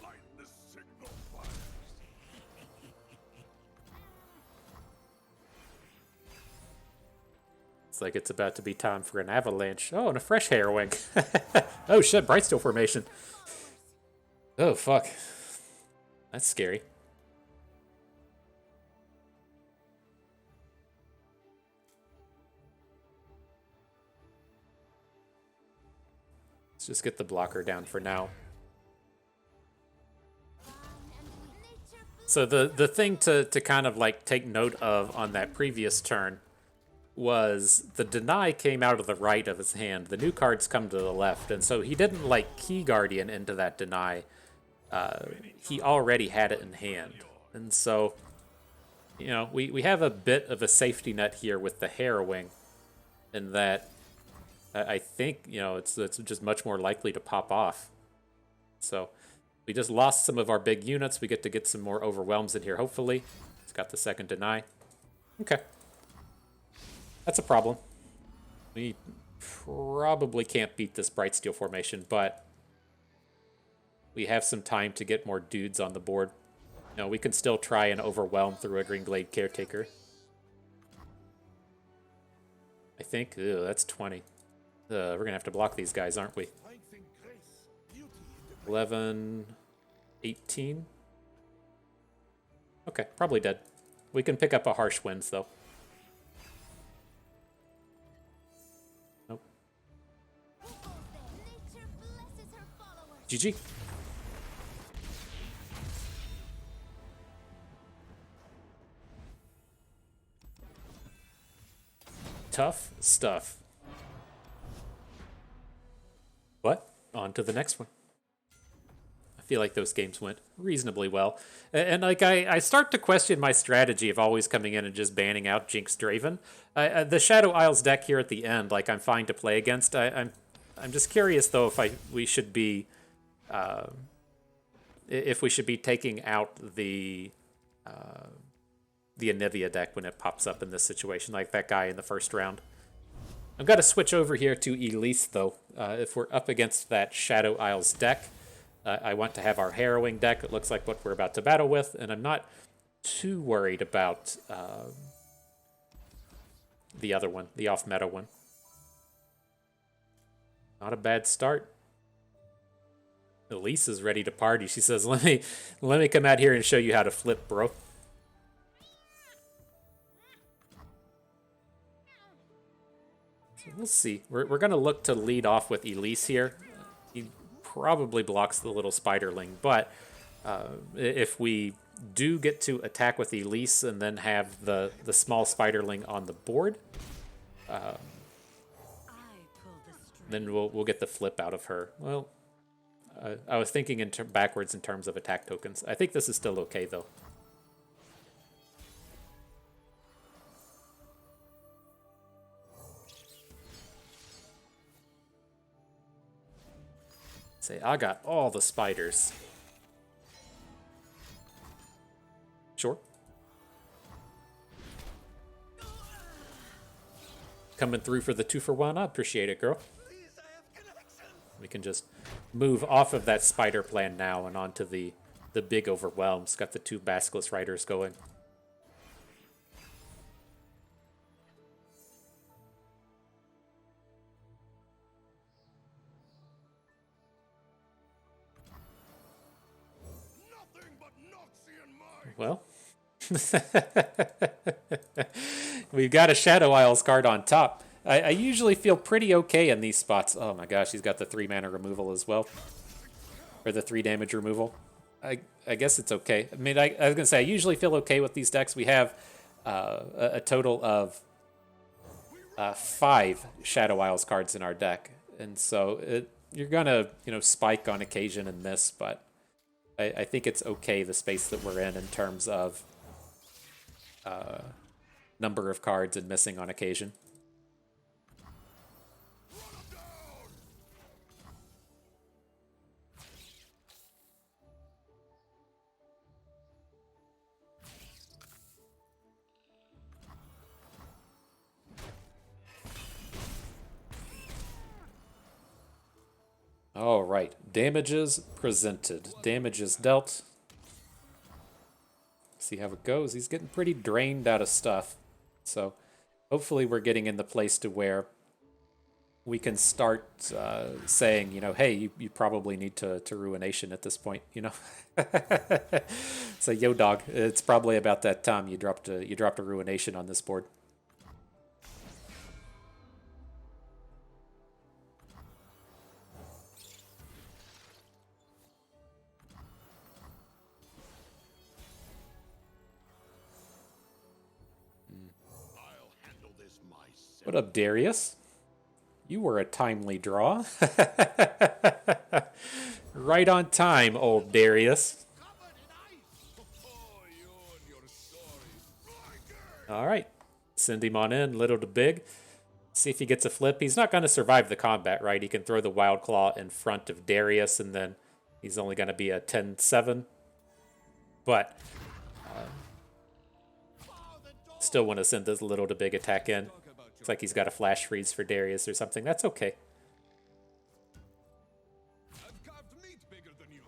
Speaker 3: Light the signal fires.
Speaker 1: It's like it's about to be time for an avalanche. Oh, and a fresh Harrowing. Oh shit, Brightsteel formation. Oh fuck. That's scary. just get the blocker down for now. So the thing to kind of like take note of on that previous turn was the deny came out of the right of his hand. The new cards come to the left, and so he didn't like Key Guardian into that deny. He already had it in hand. And so, you know, we have a bit of a safety net here with the Harrowing, in that I think, you know, it's just much more likely to pop off. So we just lost some of our big units. We get some more overwhelms in here, hopefully. It's got the second deny. Okay. That's a problem. We probably can't beat this Bright Steel formation, but we have some time to get more dudes on the board. You know, we can still try and overwhelm through a Green Glade Caretaker. I think, ew, that's 20. We're gonna have to block these guys, aren't we? 11, 18. Okay, probably dead. We can pick up a Harsh Winds, though. Nope. GG. Tough stuff. What? On to the next one. I feel like those games went reasonably well. And like I start to question my strategy of always coming in and just banning out Jinx Draven. The Shadow Isles deck here at the end, like, I'm fine to play against. I'm just curious though if we should be taking out the Anivia deck when it pops up in this situation, like that guy in the first round. I've got to switch over here to Elise, though. If we're up against that Shadow Isles deck, I want to have our Harrowing deck. It looks like what we're about to battle with, and I'm not too worried about the other one, the off-meta one. Not a bad start. Elise is ready to party. She says, let me come out here and show you how to flip, bro. We'll see. We're going to look to lead off with Elise here. He probably blocks the little spiderling, but if we do get to attack with Elise and then have the small spiderling on the board, then we'll get the flip out of her. Well, I was thinking backwards in terms of attack tokens. I think this is still okay, though. Say, I got all the spiders. Sure. Coming through for the 2-for-1. I appreciate it, girl. We can just move off of that spider plan now and onto the big overwhelms. Got the 2 Basilisk Riders going. Well, we've got a Shadow Isles card on top. I usually feel pretty okay in these spots. Oh my gosh, he's got the 3 mana removal as well. Or the 3 damage removal. I guess it's okay. I mean, I was going to say, I usually feel okay with these decks. We have a total of 5 Shadow Isles cards in our deck. And so you're going to, spike on occasion and miss, but I think it's okay, the space that we're in terms of number of cards and missing on occasion. All right, damages presented. Damages dealt. See how it goes. He's getting pretty drained out of stuff. So hopefully we're getting in the place to where we can start saying, hey, you probably need to Ruination at this point, So, yo, dog, it's probably about that time you dropped a Ruination on this board. What up, Darius? You were a timely draw. Right on time, old Darius.
Speaker 3: Covered in ice. Oh, you and your stories.
Speaker 1: All right. Send him on in, little to big. See if he gets a flip. He's not going to survive the combat, right? He can throw the Wild Claw in front of Darius, and then he's only going to be a 10-7. But still want to send this little to big attack in. Looks like he's got a flash freeze for Darius or something. That's okay.
Speaker 3: I've carved meat bigger than you.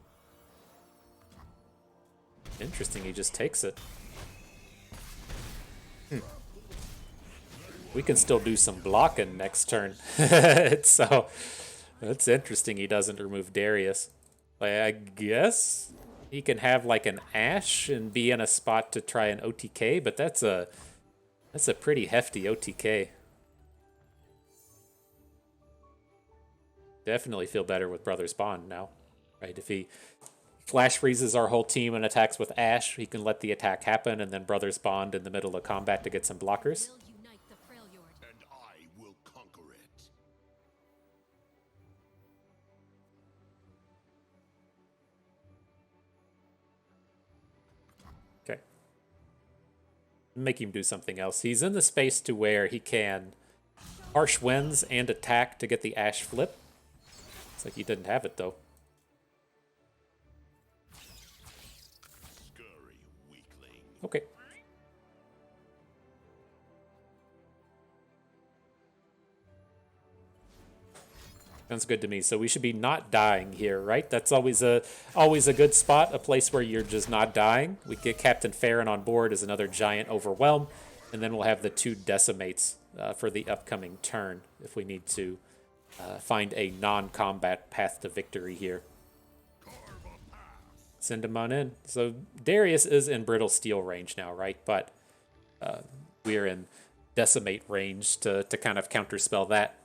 Speaker 1: Interesting, he just takes it. We can still do some blocking next turn. So, that's interesting he doesn't remove Darius. Like, I guess he can have like an Ash and be in a spot to try an OTK, but that's a pretty hefty OTK. Definitely feel better with Brothers Bond now, right? If he flash freezes our whole team and attacks with Ash, he can let the attack happen and then Brothers Bond in the middle of combat to get some blockers.
Speaker 2: Will unite the Freljord.
Speaker 3: And I will conquer it.
Speaker 1: Okay. Make him do something else. He's in the space to where he can harsh winds and attack to get the Ash flip. It's like he didn't have it though.
Speaker 3: Scurry, weakling.
Speaker 1: Okay. Sounds good to me. So we should be not dying here, right? That's always a good spot, a place where you're just not dying. We get Captain Farron on board as another giant overwhelm, and then we'll have the 2 decimates for the upcoming turn if we need to find a non-combat path to victory here. Send him on in. So Darius is in Brittle Steel range now, right? But we're in Decimate range to kind of counterspell that.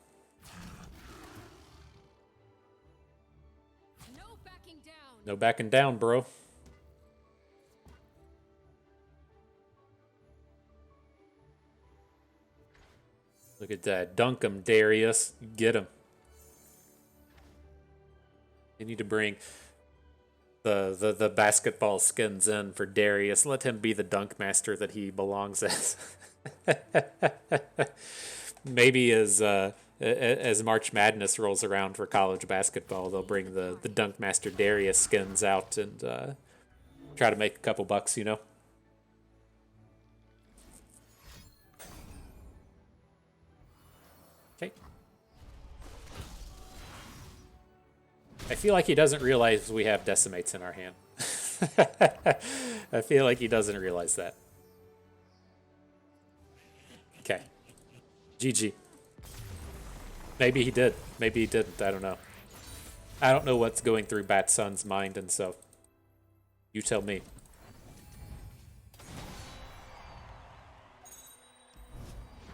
Speaker 2: No backing down.
Speaker 1: No backing down, bro. Look at that. Dunk him, Darius. Get him. You need to bring the basketball skins in for Darius. Let him be the dunk master that he belongs as. Maybe as March Madness rolls around for college basketball, they'll bring the dunk master Darius skins out and try to make a couple bucks, you know? Okay. I feel like he doesn't realize we have decimates in our hand. I feel like he doesn't realize that. Okay. GG. Maybe he did. Maybe he didn't. I don't know. I don't know what's going through Bat Sun's mind, and so you tell me.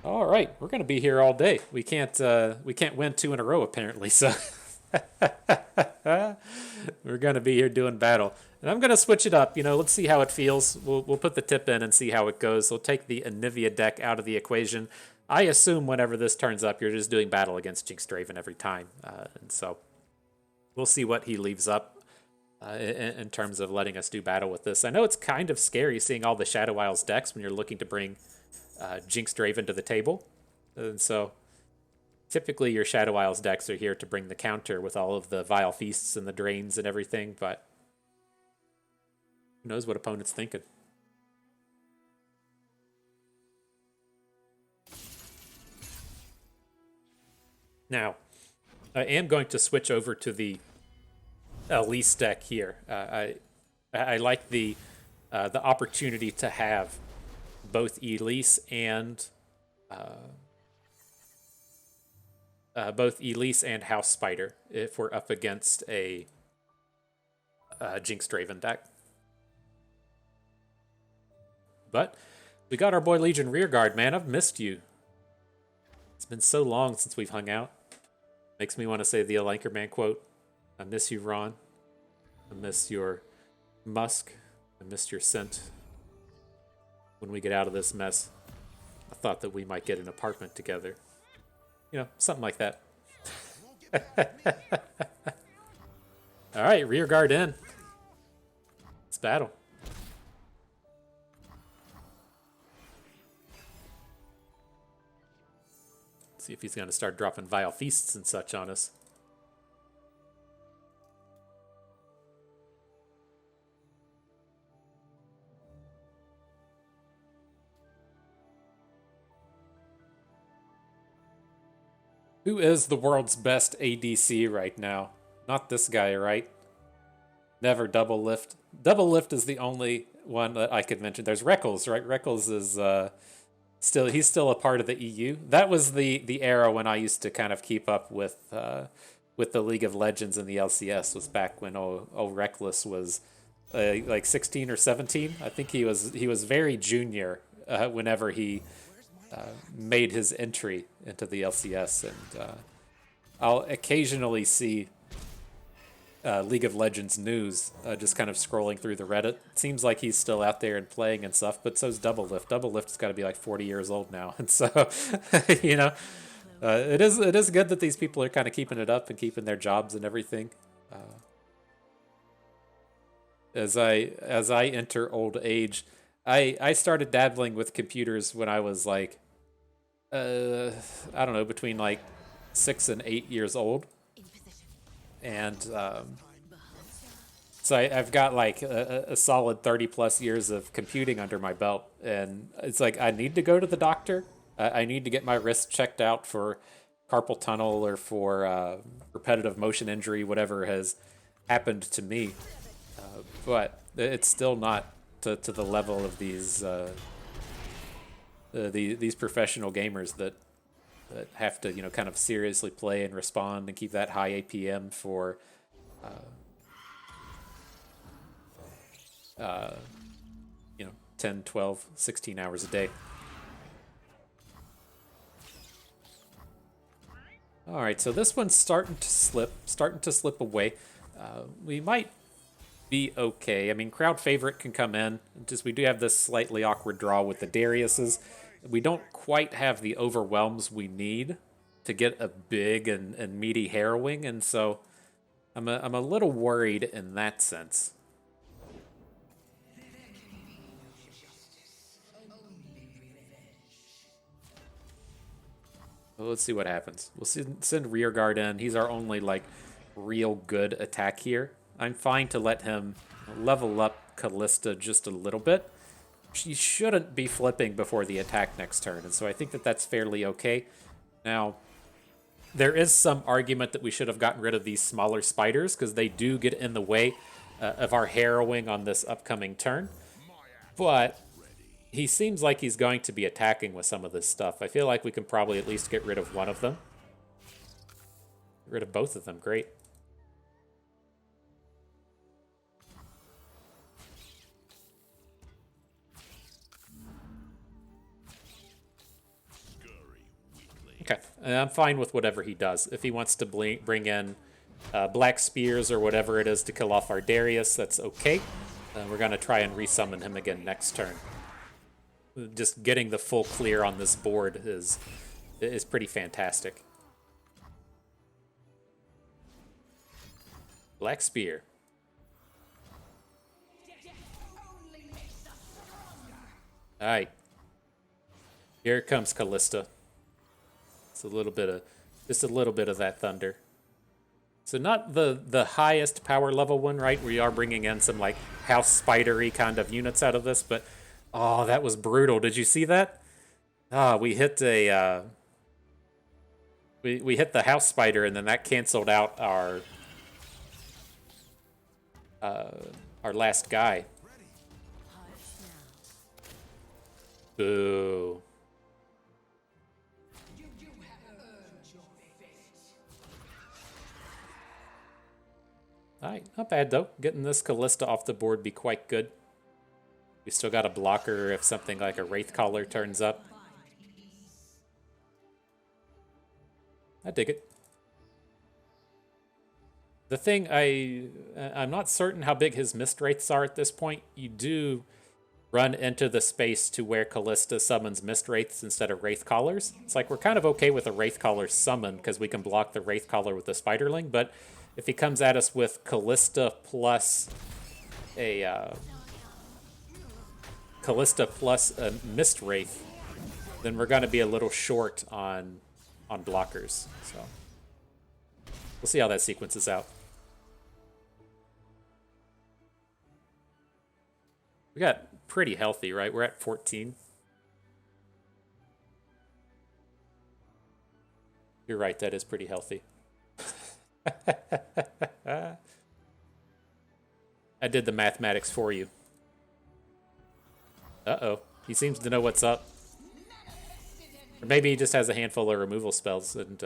Speaker 1: All right, we're gonna be here all day. We can't win 2 in a row apparently, so we're gonna be here doing battle. And I'm gonna switch it up. You know, let's see how it feels. We'll put the tip in and see how it goes. We'll take the Anivia deck out of the equation. I assume whenever this turns up, you're just doing battle against Jinx Draven every time, and so we'll see what he leaves up in terms of letting us do battle with this. I know it's kind of scary seeing all the Shadow Isles decks when you're looking to bring Jinx Draven to the table, and so typically your Shadow Isles decks are here to bring the counter with all of the Vile Feasts and the Drains and everything, but who knows what opponent's thinking. Now, I am going to switch over to the Elise deck here. I like the opportunity to have both Elise and House Spider if we're up against a Jinx Draven deck. But we got our boy Legion Rearguard, man. I've missed you. It's been so long since we've hung out. Makes me want to say the Anchorman quote. I miss you, Ron. I miss your musk. I miss your scent. When we get out of this mess. I thought that we might get an apartment together. You know, something like that. All right, rear guard in. Let's battle. See if he's going to start dropping vile feasts and such on us. Who is the world's best ADC right now? Not this guy, right? Never double lift. Double lift is the only one that I could mention. There's Reckles, right? Reckles is he's still a part of the EU. That was the era when I used to kind of keep up with the League of Legends and the LCS. Was back when old Reckless was like 16 or 17. I think he was very junior whenever he made his entry into the LCS, and I'll occasionally see League of Legends news just kind of scrolling through the Reddit. It seems like he's still out there and playing and stuff, but so's Double Lift. Double Lift's got to be like 40 years old now, and so you know, it is good that these people are kind of keeping it up and keeping their jobs and everything. As I enter old age, I started dabbling with computers when I was like, I don't know, between like 6 and 8 years old. And so I've got like a solid 30 plus years of computing under my belt. And it's like, I need to go to the doctor. I need to get my wrist checked out for carpal tunnel or for repetitive motion injury, whatever has happened to me. But it's still not to the level of these professional gamers that have to, you know, kind of seriously play and respond and keep that high APM for you know, 10, 12, 16 hours a day. All right, so this one's starting to slip away. We might be okay. I mean, crowd favorite can come in. Just we do have this slightly awkward draw with the Dariuses. We don't quite have the overwhelms we need to get a big and meaty harrowing, and so I'm a little worried in that sense. Well, let's see what happens. We'll send Rearguard in. He's our only like real good attack here. I'm fine to let him level up Callista just a little bit. She shouldn't be flipping before the attack next turn, and so I think that that's fairly okay. Now, there is some argument that we should have gotten rid of these smaller spiders because they do get in the way of our harrowing on this upcoming turn. But he seems like he's going to be attacking with some of this stuff. I feel like we can probably at least get rid of one of them. Get rid of both of them, great. Okay, and I'm fine with whatever he does. If he wants to bring in Black Spears or whatever it is to kill off our Darius, that's okay. We're going to try and resummon him again next turn. Just getting the full clear on this board is pretty fantastic. Black Spear. All right. Here comes Callista. It's just a little bit of that thunder. So not the highest power level one, right? We are bringing in some like house spidery kind of units out of this, but oh, that was brutal. Did you see that? We hit a we hit the house spider, and then that canceled out our last guy. Boo. Alright, not bad though. Getting this Callista off the board be quite good. We still got a blocker if something like a Wraith Caller turns up. I dig it. The thing I'm not certain how big his Mist Wraiths are at this point. You do run into the space to where Callista summons Mist Wraiths instead of Wraith Callers. It's like we're kind of okay with a Wraith Caller summon because we can block the Wraith Caller with the Spiderling, but if he comes at us with Callista plus a Mist Wraith, then we're going to be a little short on blockers. So we'll see how that sequences out. We got pretty healthy, right? We're at 14. You're right, that is pretty healthy. I did the mathematics for you. Uh-oh. He seems to know what's up. Or maybe he just has a handful of removal spells and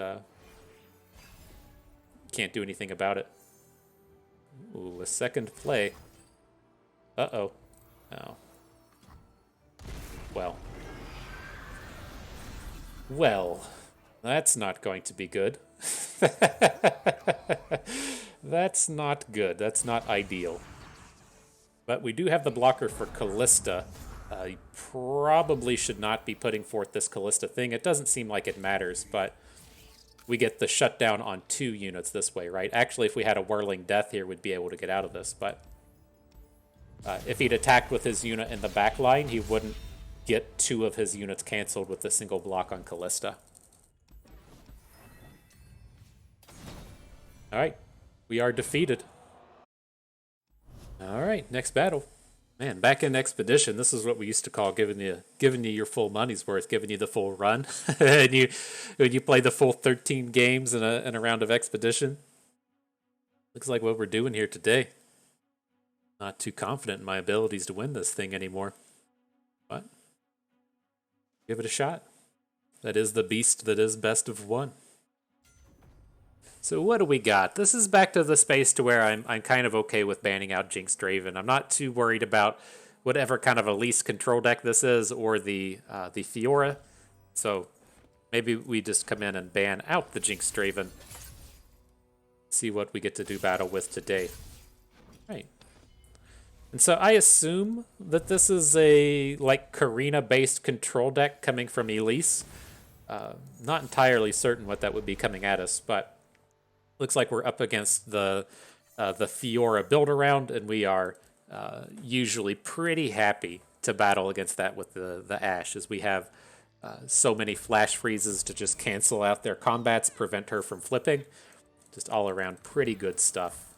Speaker 1: can't do anything about it. Ooh, a second play. Uh-oh. Oh. Well, that's not going to be good. That's not good. That's not ideal. But we do have the blocker for Callista. You probably should not be putting forth this Callista thing. It doesn't seem like it matters, but we get the shutdown on 2 units this way, right? Actually, if we had a Whirling Death here, we'd be able to get out of this, but if he'd attacked with his unit in the back line, he wouldn't get 2 of his units canceled with a single block on Callista. Alright, we are defeated. Alright, next battle. Man, back in Expedition, this is what we used to call giving you your full money's worth, giving you the full run. And when you play the full 13 games in a round of Expedition. Looks like what we're doing here today. Not too confident in my abilities to win this thing anymore. But give it a shot. That is the beast that is best of 1. So what do we got? This is back to the space to where I'm kind of okay with banning out Jinx Draven. I'm not too worried about whatever kind of Elise control deck this is or the Fiora. So maybe we just come in and ban out the Jinx Draven. See what we get to do battle with today. Right. And so I assume that this is a like Karina-based control deck coming from Elise. Not entirely certain what that would be coming at us, but looks like we're up against the Fiora build-around, and we are usually pretty happy to battle against that with the Ashe, as we have so many flash freezes to just cancel out their combats, prevent her from flipping. Just all around pretty good stuff.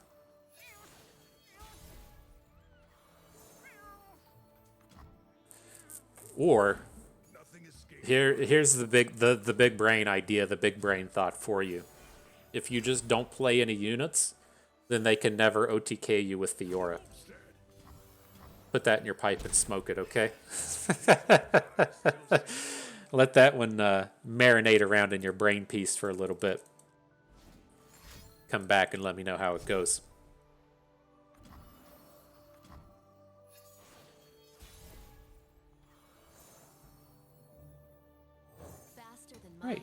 Speaker 1: Or here's the big brain idea, the big brain thought for you. If you just don't play any units, then they can never OTK you with Fiora. Put that in your pipe and smoke it, okay? Let that one marinate around in your brain piece for a little bit. Come back and let me know how it goes. Right.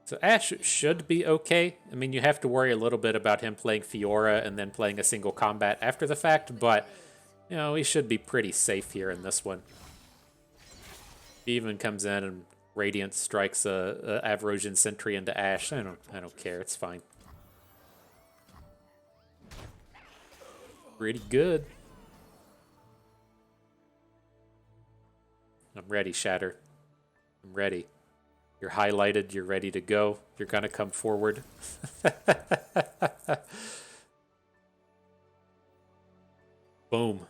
Speaker 1: So Ashe should be okay. I mean, you have to worry a little bit about him playing Fiora and then playing a single combat after the fact, but, you know, he should be pretty safe here in this one. He even comes in and Radiant strikes a Avarosian Sentry into Ashe. I don't care. It's fine. Pretty good. I'm ready, Shatter. I'm ready. You're highlighted. You're ready to go. You're going to come forward. Boom.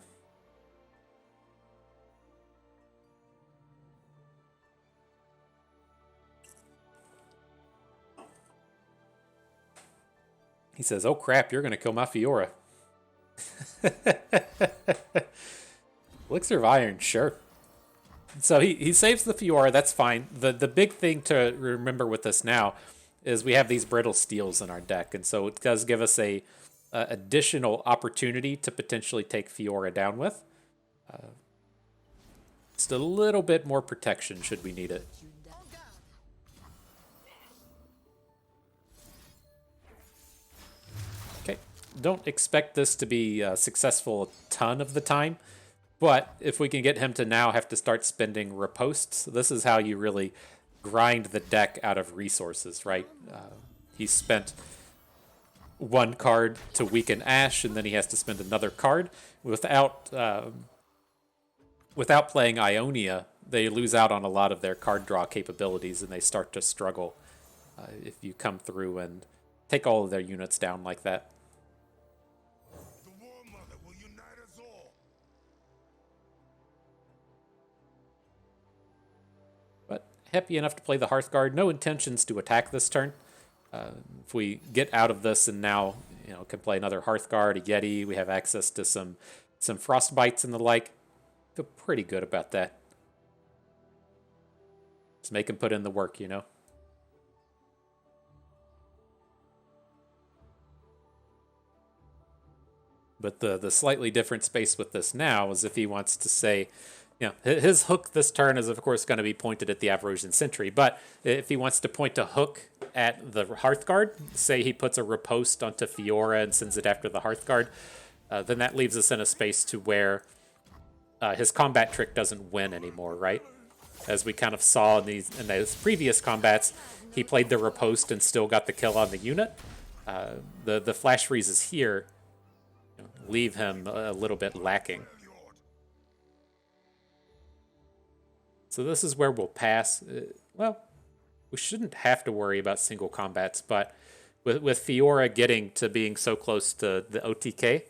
Speaker 1: He says, oh crap, you're going to kill my Fiora. Elixir of Iron, sure. So he saves the Fiora, that's fine. The big thing to remember with this now is we have these brittle steels in our deck, and so it does give us a additional opportunity to potentially take Fiora down with. Just a little bit more protection should we need it. Okay, don't expect this to be successful a ton of the time. But if we can get him to now have to start spending riposts, this is how you really grind the deck out of resources, right? He spent one card to weaken Ash, and then he has to spend another card. Without playing Ionia, they lose out on a lot of their card draw capabilities, and they start to struggle if you come through and take all of their units down like that.
Speaker 3: The War Mother will unite us all.
Speaker 1: But happy enough to play the Hearthguard. No intentions to attack this turn. If we get out of this and now can play another Hearthguard, a Yeti, we have access to some Frostbites and the like. Feel pretty good about that. Just make him put in the work, But the slightly different space with this now is if he wants to say, his hook this turn is of course going to be pointed at the Avarosian Sentry, but if he wants to point a hook at the Hearthguard, say he puts a riposte onto Fiora and sends it after the Hearthguard, then that leaves us in a space to where his combat trick doesn't win anymore, right? As we kind of saw in those previous combats, he played the riposte and still got the kill on the unit. The flash freezes here leave him a little bit lacking. So this is where we'll pass. Well, we shouldn't have to worry about single combats, but with Fiora getting to being so close to the OTK,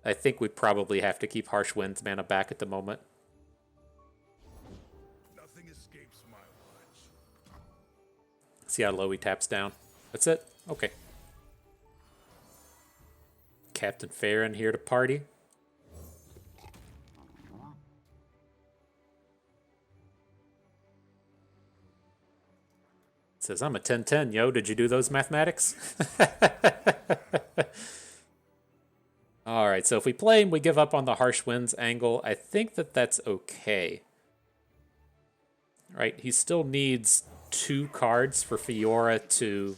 Speaker 1: I think we probably have to keep Harsh Wind's mana back at the moment.
Speaker 3: Nothing escapes my watch.
Speaker 1: See how low he taps down. That's it? Okay. Captain Farron here to party. Says, I'm a 10-10, yo. Did you do those mathematics? All right, so if we play and we give up on the Harsh Winds angle, I think that's okay. Right, he still needs 2 cards for Fiora to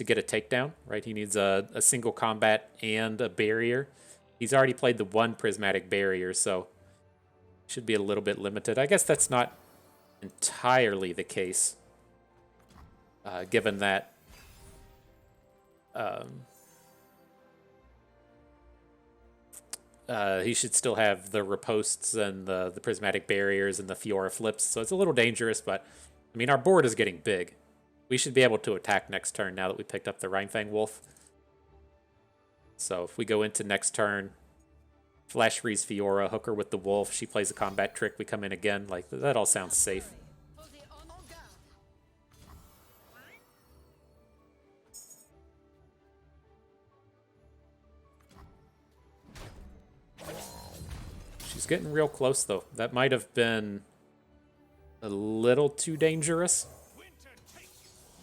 Speaker 1: get a takedown, right? He needs a single combat and a barrier. He's already played the 1 prismatic barrier, so should be a little bit limited. I guess that's not entirely the case, given that he should still have the ripostes and the prismatic barriers and the Fiora flips, so it's a little dangerous, but I mean, our board is getting big. We should be able to attack next turn now that we picked up the Rhinefang Wolf. So if we go into next turn, Flash Freeze Fiora, hook her with the Wolf, she plays a combat trick, we come in again, like, that all sounds safe. She's getting real close, though. That might have been a little too dangerous.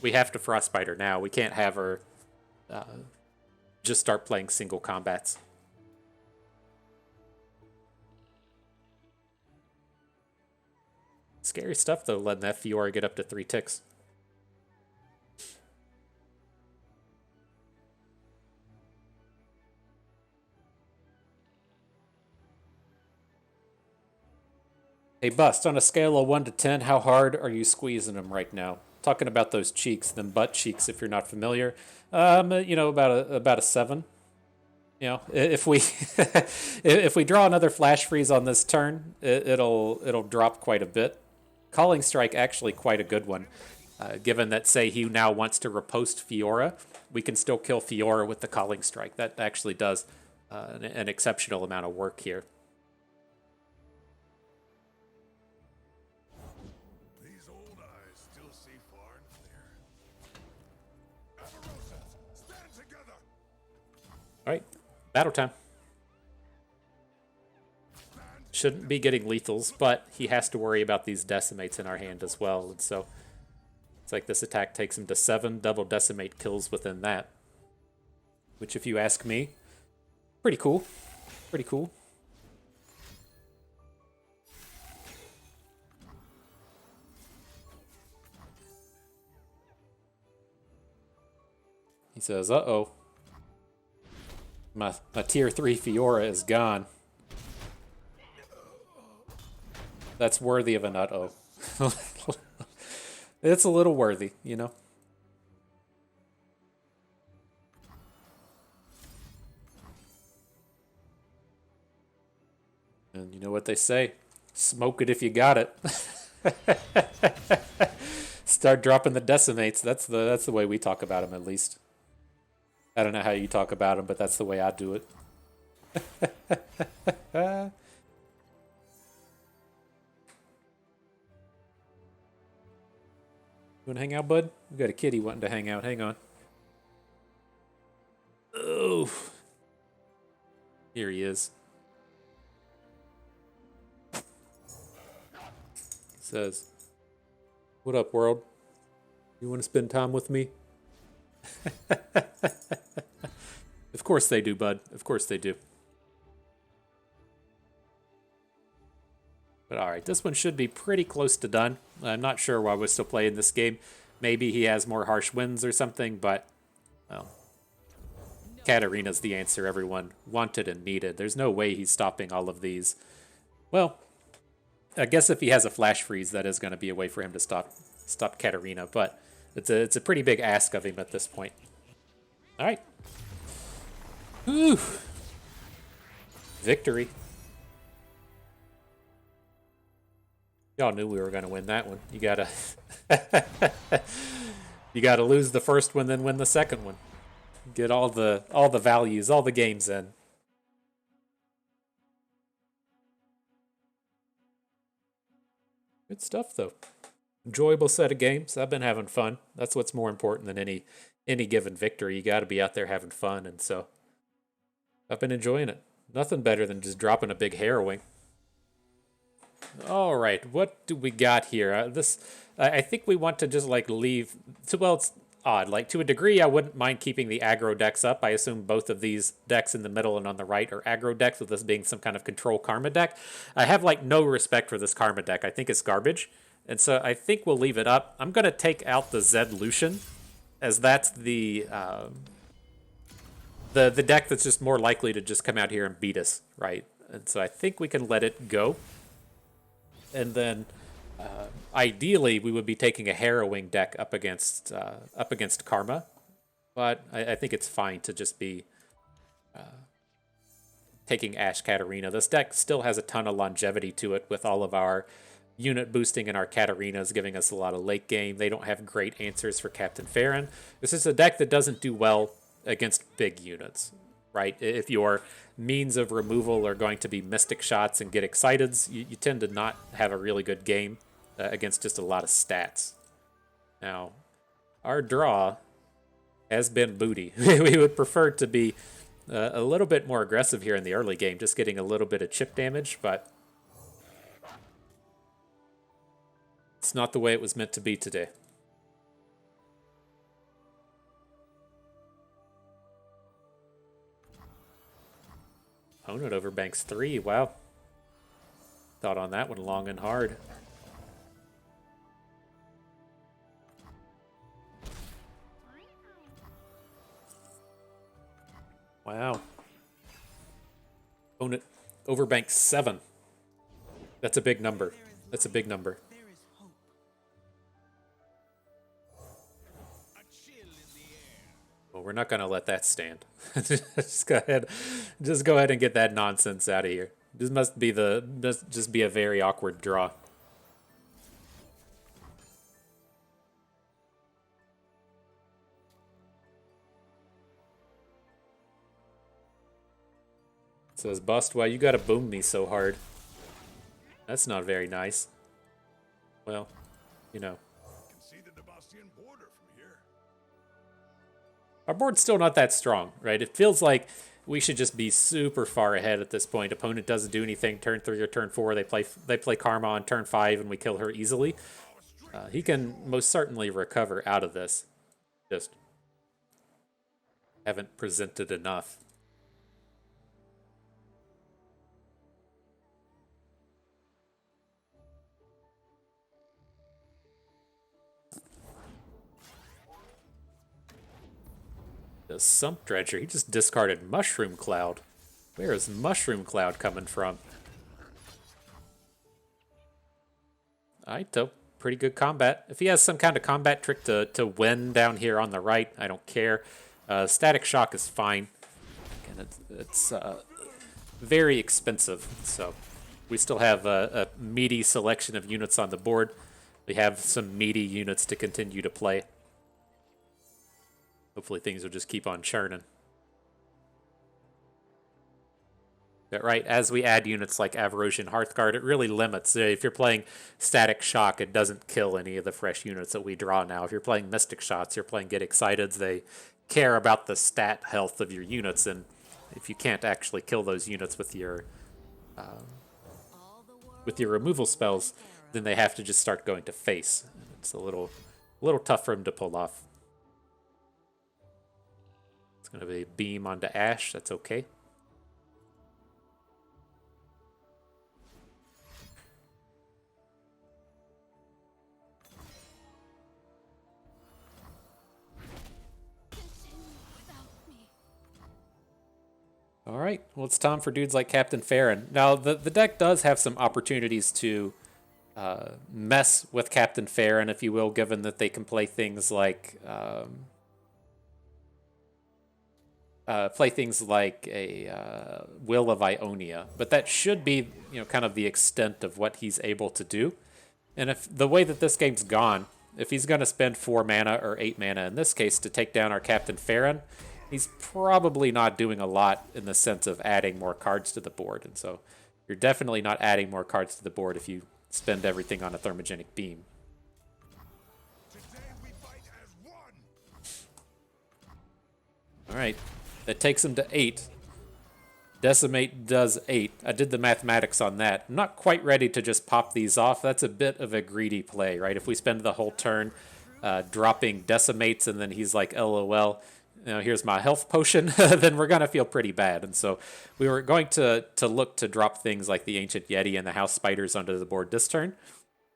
Speaker 1: We have to Frostbite her now. We can't have her just start playing single combats. Scary stuff, though, letting that Fiora get up to 3 ticks. Hey, Bust, on a scale of 1 to 10, how hard are you squeezing them right now? Talking about those cheeks, them butt cheeks, if you're not familiar. About a 7. If we if we draw another Flash Freeze on this turn, it'll drop quite a bit. Calling Strike actually quite a good one, given that say he now wants to riposte Fiora, we can still kill Fiora with the Calling Strike. That actually does an exceptional amount of work here. All right, battle time. Shouldn't be getting lethals, but he has to worry about these decimates in our hand as well. And so it's like this attack takes him to 7 double decimate kills within that. Which, if you ask me, pretty cool. Pretty cool. He says, uh-oh. My tier 3 Fiora is gone. That's worthy of an uh-oh. It's a little worthy, you know? And you know what they say? Smoke it if you got it. Start dropping the decimates. That's the way we talk about them, at least. I don't know how you talk about them, but that's the way I do it. You want to hang out, bud? We got a kitty wanting to hang out. Hang on. Oh, here he is. Says, "What up, world? You want to spend time with me?" Of course they do, bud. Of course they do. But alright, this one should be pretty close to done. I'm not sure why we're still playing this game. Maybe he has more harsh winds or something, but, well, Katarina's the answer everyone wanted and needed. There's no way he's stopping all of these. Well, I guess if he has a flash freeze, that is going to be a way for him to stop Katarina, but it's a pretty big ask of him at this point. Alright. Whew. Victory. Y'all knew we were going to win that one. You gotta you gotta lose the first one, then win the second one. Get all the values, all the games in. Good stuff though. Enjoyable set of games. I've been having fun. That's what's more important than any given victory. You got to be out there having fun, and so I've been enjoying it. Nothing better than just dropping a big harrowing. All right, what do we got here? I think we want to just like leave. Well, it's odd. Like to a degree, I wouldn't mind keeping the aggro decks up. I assume both of these decks in the middle and on the right are aggro decks, with this being some kind of control karma deck. I have like no respect for this karma deck. I think it's garbage, and so I think we'll leave it up. I'm gonna take out the Zed Lucian, as that's the deck that's just more likely to just come out here and beat us, right? And so I think we can let it go. And then, ideally, we would be taking a harrowing deck up against Karma, but I think it's fine to just be taking Ash Katarina. This deck still has a ton of longevity to it, with all of our unit boosting and our Katarinas giving us a lot of late game. They don't have great answers for Captain Farron. This is a deck that doesn't do well against big units, right? If your means of removal are going to be mystic shots and get exciteds, you tend to not have a really good game against just a lot of stats. Now, our draw has been booty. We would prefer to be a little bit more aggressive here in the early game, just getting a little bit of chip damage, but it's not the way it was meant to be today. Opponent over banks 3. Wow. Thought on that one long and hard. Wow. Opponent over banks 7. That's a big number. That's a big number.
Speaker 4: There is hope.
Speaker 3: A chill in the air.
Speaker 1: Well, we're not going to let that stand. Just go ahead and get that nonsense out of here. This must just be a very awkward draw. It says, "Bust, why you gotta boom me so hard?" That's not very nice. Well, you know.
Speaker 3: Can see the Debastian border from here.
Speaker 1: Our board's still not that strong, right? It feels like we should just be super far ahead at this point. Opponent doesn't do anything turn 3 or turn 4. They play Karma on turn 5 and we kill her easily. He can most certainly recover out of this. Just haven't presented enough. The Sump Dredger, he just discarded Mushroom Cloud. Where is Mushroom Cloud coming from? Alright, pretty good combat. If he has some kind of combat trick to win down here on the right, I don't care. Static Shock is fine. Again, it's very expensive, so we still have a meaty selection of units on the board. We have some meaty units to continue to play. Hopefully things will just keep on churning. But right, as we add units like Avarosian Hearthguard, it really limits. If you're playing Static Shock, it doesn't kill any of the fresh units that we draw now. If you're playing Mystic Shots, you're playing Get Exciteds, they care about the stat health of your units, and if you can't actually kill those units with your removal spells, then they have to just start going to face. It's a little tough for them to pull off. It's going to be a beam onto Ash. That's okay. All right, well, it's time for dudes like Captain Farron. Now, the deck does have some opportunities to mess with Captain Farron, if you will, given that they can play things like a Will of Ionia. But that should be, kind of the extent of what he's able to do. And if the way that this game's gone, if he's going to spend 4 mana or 8 mana in this case to take down our Captain Farron, he's probably not doing a lot in the sense of adding more cards to the board. And so you're definitely not adding more cards to the board if you spend everything on a Thermogenic Beam.
Speaker 3: Today we fight as one.
Speaker 1: All right, that takes him to 8. Decimate does 8. I did the mathematics on that. I'm not quite ready to just pop these off. That's a bit of a greedy play, right? If we spend the whole turn dropping Decimates and then he's like, LOL, here's my health potion, then we're going to feel pretty bad. And so we were going to look to drop things like the Ancient Yeti and the House Spiders onto the board this turn,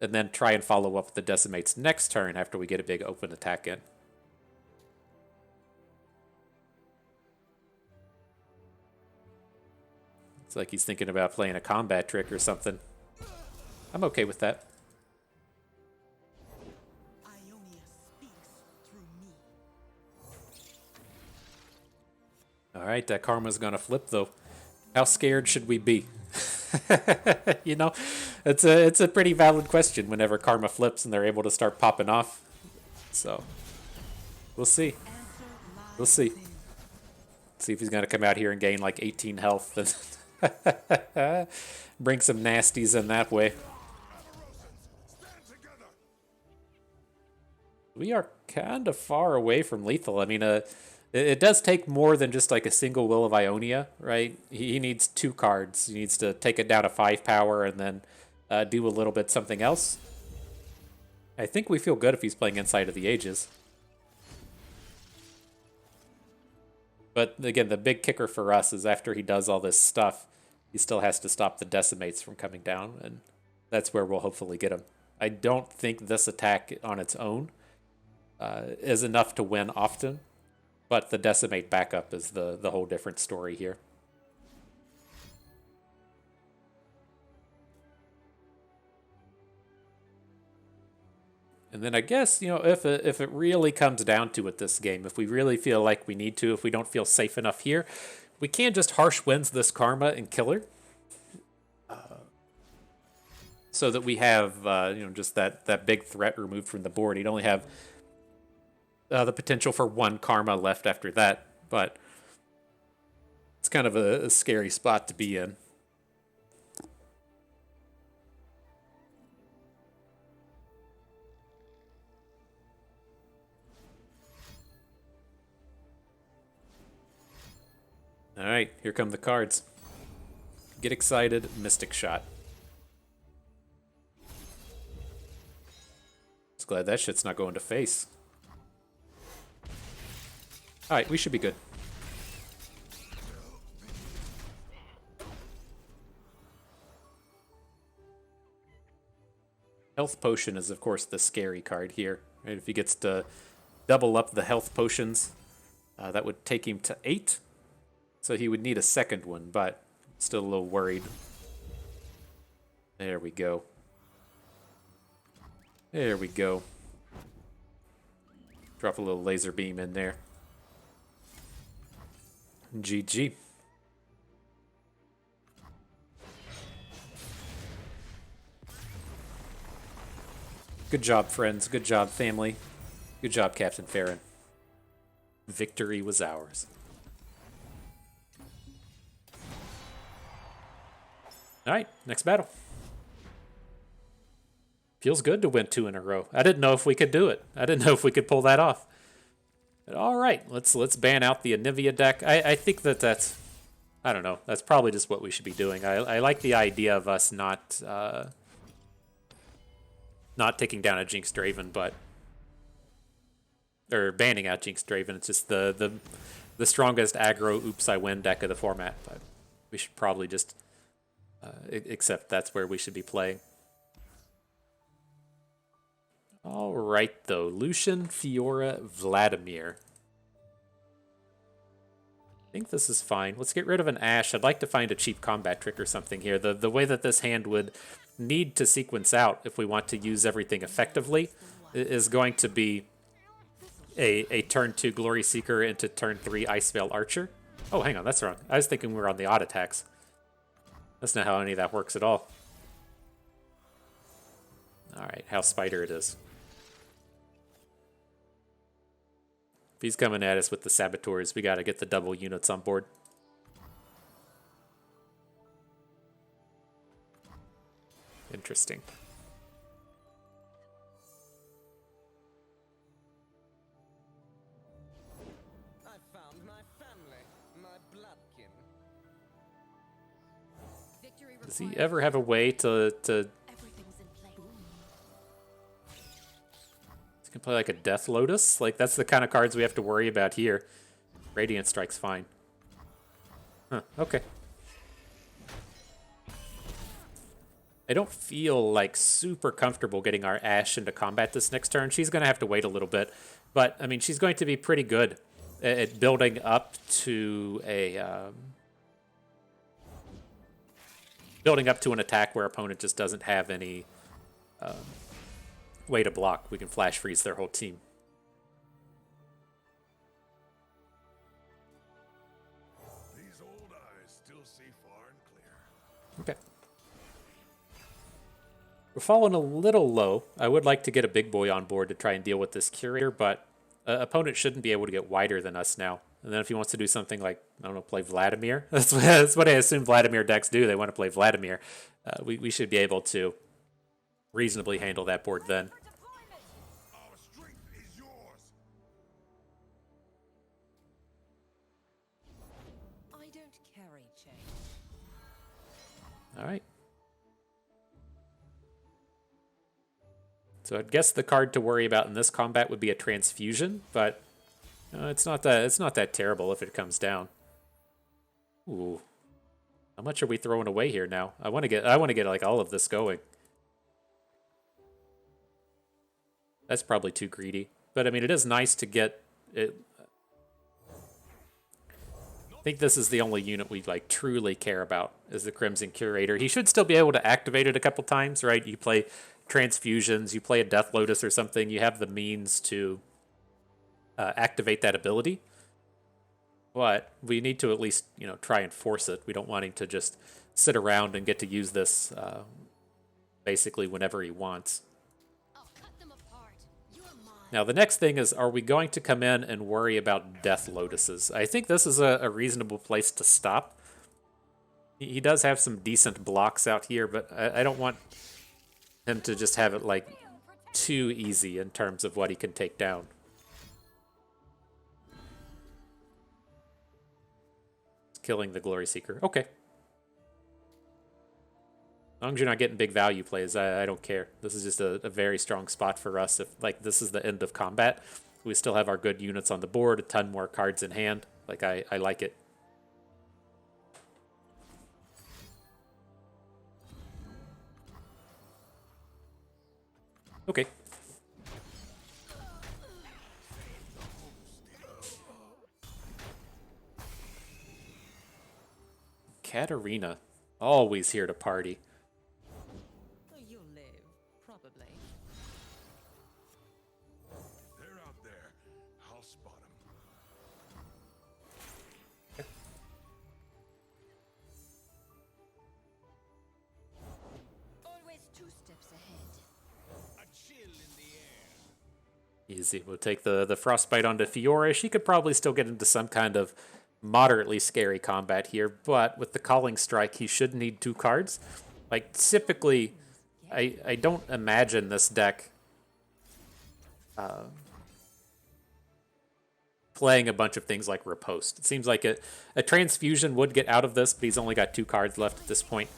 Speaker 1: and then try and follow up with the Decimates next turn after we get a big open attack in. It's like he's thinking about playing a combat trick or something. I'm okay with that.
Speaker 4: Ionia speaks through me.
Speaker 1: All right, that karma's gonna flip though. How scared should we be? It's a pretty valid question whenever karma flips and they're able to start popping off. So we'll see. We'll see. See if he's gonna come out here and gain like 18 health and bring some nasties in that way. We are kind of far away from lethal. I mean, it does take more than just like a single Will of Ionia, right? He needs 2 cards. He needs to take it down to 5 power and then do a little bit something else. I think we feel good if he's playing Inside of the Ages. But again, the big kicker for us is after he does all this stuff, he still has to stop the Decimates from coming down, and that's where we'll hopefully get him. I don't think this attack on its own is enough to win often, but the Decimate backup is the whole different story here. And then I guess, if it really comes down to it this game, if we really feel like we need to, if we don't feel safe enough here, we can just Harsh Winds this Karma and kill her. So that we have, just that big threat removed from the board. He'd only have the potential for 1 Karma left after that, but it's kind of a scary spot to be in. All right, here come the cards. Get Excited, Mystic Shot. Just glad that shit's not going to face. All right, we should be good. Health Potion is, of course, the scary card here. Right? If he gets to double up the health potions, that would take him to 8. So he would need a second one, but still a little worried. There we go. There we go. Drop a little laser beam in there. GG. Good job, friends. Good job, family. Good job, Captain Farron. Victory was ours. Alright, next battle. Feels good to win 2 in a row. I didn't know if we could do it. I didn't know if we could pull that off. But all right, let's ban out the Anivia deck. I think that's... I don't know. That's probably just what we should be doing. I like the idea of us not taking down a Jinx Draven, but... Or banning out Jinx Draven. It's just the strongest aggro oops I win deck of the format. But we should probably just accept that's where we should be playing. All right, though. Lucian, Fiora, Vladimir. I think this is fine. Let's get rid of an Ashe. I'd like to find a cheap combat trick or something here. The way that this hand would need to sequence out if we want to use everything effectively is going to be a turn 2 Glory Seeker into turn 3 Iceveil Archer. Oh, hang on, that's wrong. I was thinking we were on the odd attacks. That's not how any of that works at all. Alright, House Spider it is. If he's coming at us with the Saboteurs, we gotta get the double units on board. Interesting.
Speaker 3: I found my family, my bloodkin.
Speaker 2: Victory
Speaker 1: Does he
Speaker 2: required.
Speaker 1: ever have a way to
Speaker 2: Everything's in place.
Speaker 1: he can play like a Death Lotus? Like, that's the kind of cards we have to worry about here. Radiant Strike's fine. Huh, okay. I don't feel like super comfortable getting our Ashe into combat this next turn. She's going to have to wait a little bit. But, I mean, she's going to be pretty good at building up to a... building up to an attack where opponent just doesn't have any way to block. We can flash freeze their whole team.
Speaker 3: These old eyes still see far and clear.
Speaker 1: Okay. We're falling a little low. I would like to get a big boy on board to try and deal with this Curator, but opponent shouldn't be able to get wider than us now. And then if he wants to do something like, I don't know, play Vladimir. That's what I assume Vladimir decks do. They want to play Vladimir. We should be able to reasonably handle that board then.
Speaker 3: Our strength is yours.
Speaker 5: I don't carry change.
Speaker 1: All right. So I'd guess the card to worry about in this combat would be a Transfusion, but it's not that terrible if it comes down. Ooh. How much are we throwing away here now? I want to get like all of this going. That's probably too greedy. But I mean, it is nice to get it. I think this is the only unit we like truly care about is the Crimson Curator. He should still be able to activate it a couple times, right? You play Transfusions, you play a Death Lotus or something, you have the means to activate that ability. But we need to at least, try and force it. We don't want him to just sit around and get to use this basically whenever he wants.
Speaker 2: I'll cut them apart. You're mine.
Speaker 1: Now, the next thing is, are we going to come in and worry about Death Lotuses? I think this is a reasonable place to stop. He does have some decent blocks out here, but I don't want him to just have it, like, too easy in terms of what he can take down. Killing the Glory Seeker. Okay. As long as you're not getting big value plays, I don't care. This is just a very strong spot for us. If, like, this is the end of combat, we still have our good units on the board, a ton more cards in hand. Like, I like it. Okay. Katarina. Always here to party.
Speaker 5: Oh, you'll live, probably. steps ahead.
Speaker 3: A chill in the air.
Speaker 1: Easy. We'll take the Frostbite onto Fiora. She could probably still get into some kind of moderately scary combat here, but with the Calling Strike, he should need 2 cards. Like, typically, I don't imagine this deck playing a bunch of things like Riposte. It seems like a Transfusion would get out of this, but he's only got 2 cards left at this point.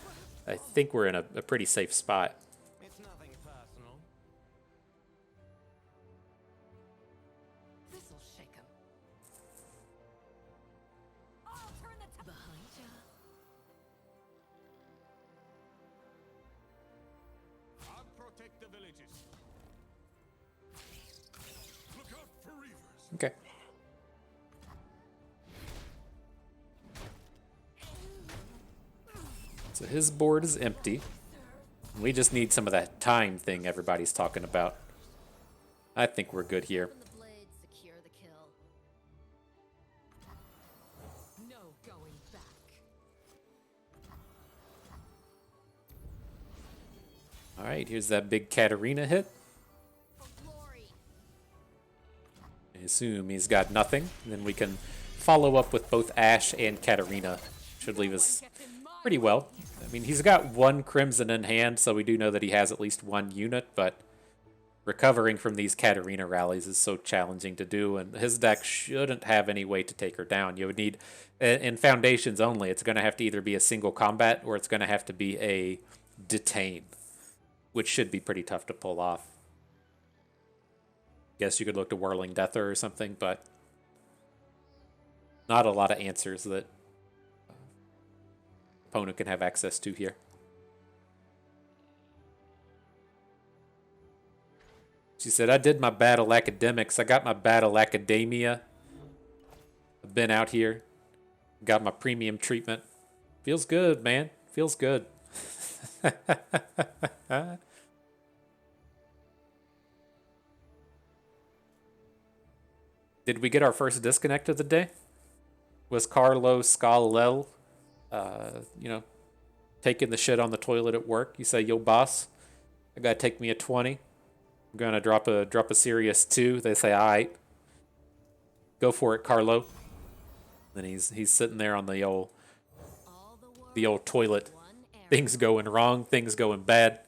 Speaker 1: I think we're in a pretty safe spot.
Speaker 6: It's nothing personal.
Speaker 5: This'll shake 'em.
Speaker 2: I'll turn the
Speaker 5: Behind ya.
Speaker 3: I'll protect the villages. Look out for reavers.
Speaker 1: Okay. So his board is empty. We just need some of that time thing everybody's talking about. I think we're good here.
Speaker 2: When the blades secure the kill.
Speaker 5: No going back.
Speaker 1: All right, here's that big Katarina hit.
Speaker 2: For glory.
Speaker 1: I assume he's got nothing. Then we can follow up with both Ashe and Katarina. Should leave us pretty well. I mean, he's got 1 Crimson in hand, so we do know that he has at least 1 unit, but recovering from these Katarina rallies is so challenging to do, and his deck shouldn't have any way to take her down. You would need, in Foundations only, it's going to have to either be a single combat or it's going to have to be a detain, which should be pretty tough to pull off. Guess you could look to Whirling Deather or something, but not a lot of answers that opponent can have access to here. She said, I did my battle academics. I got my battle academia. I've been out here. Got my premium treatment. Feels good, man. Feels good. Did we get our first disconnect of the day? Was Carlo Scalel taking the shit on the toilet at work? You say, yo, boss, I gotta take me a 20. I'm gonna drop a serious 2. They say, all right, go for it, Carlo. Then he's sitting there on the old toilet. Things going wrong, things going bad.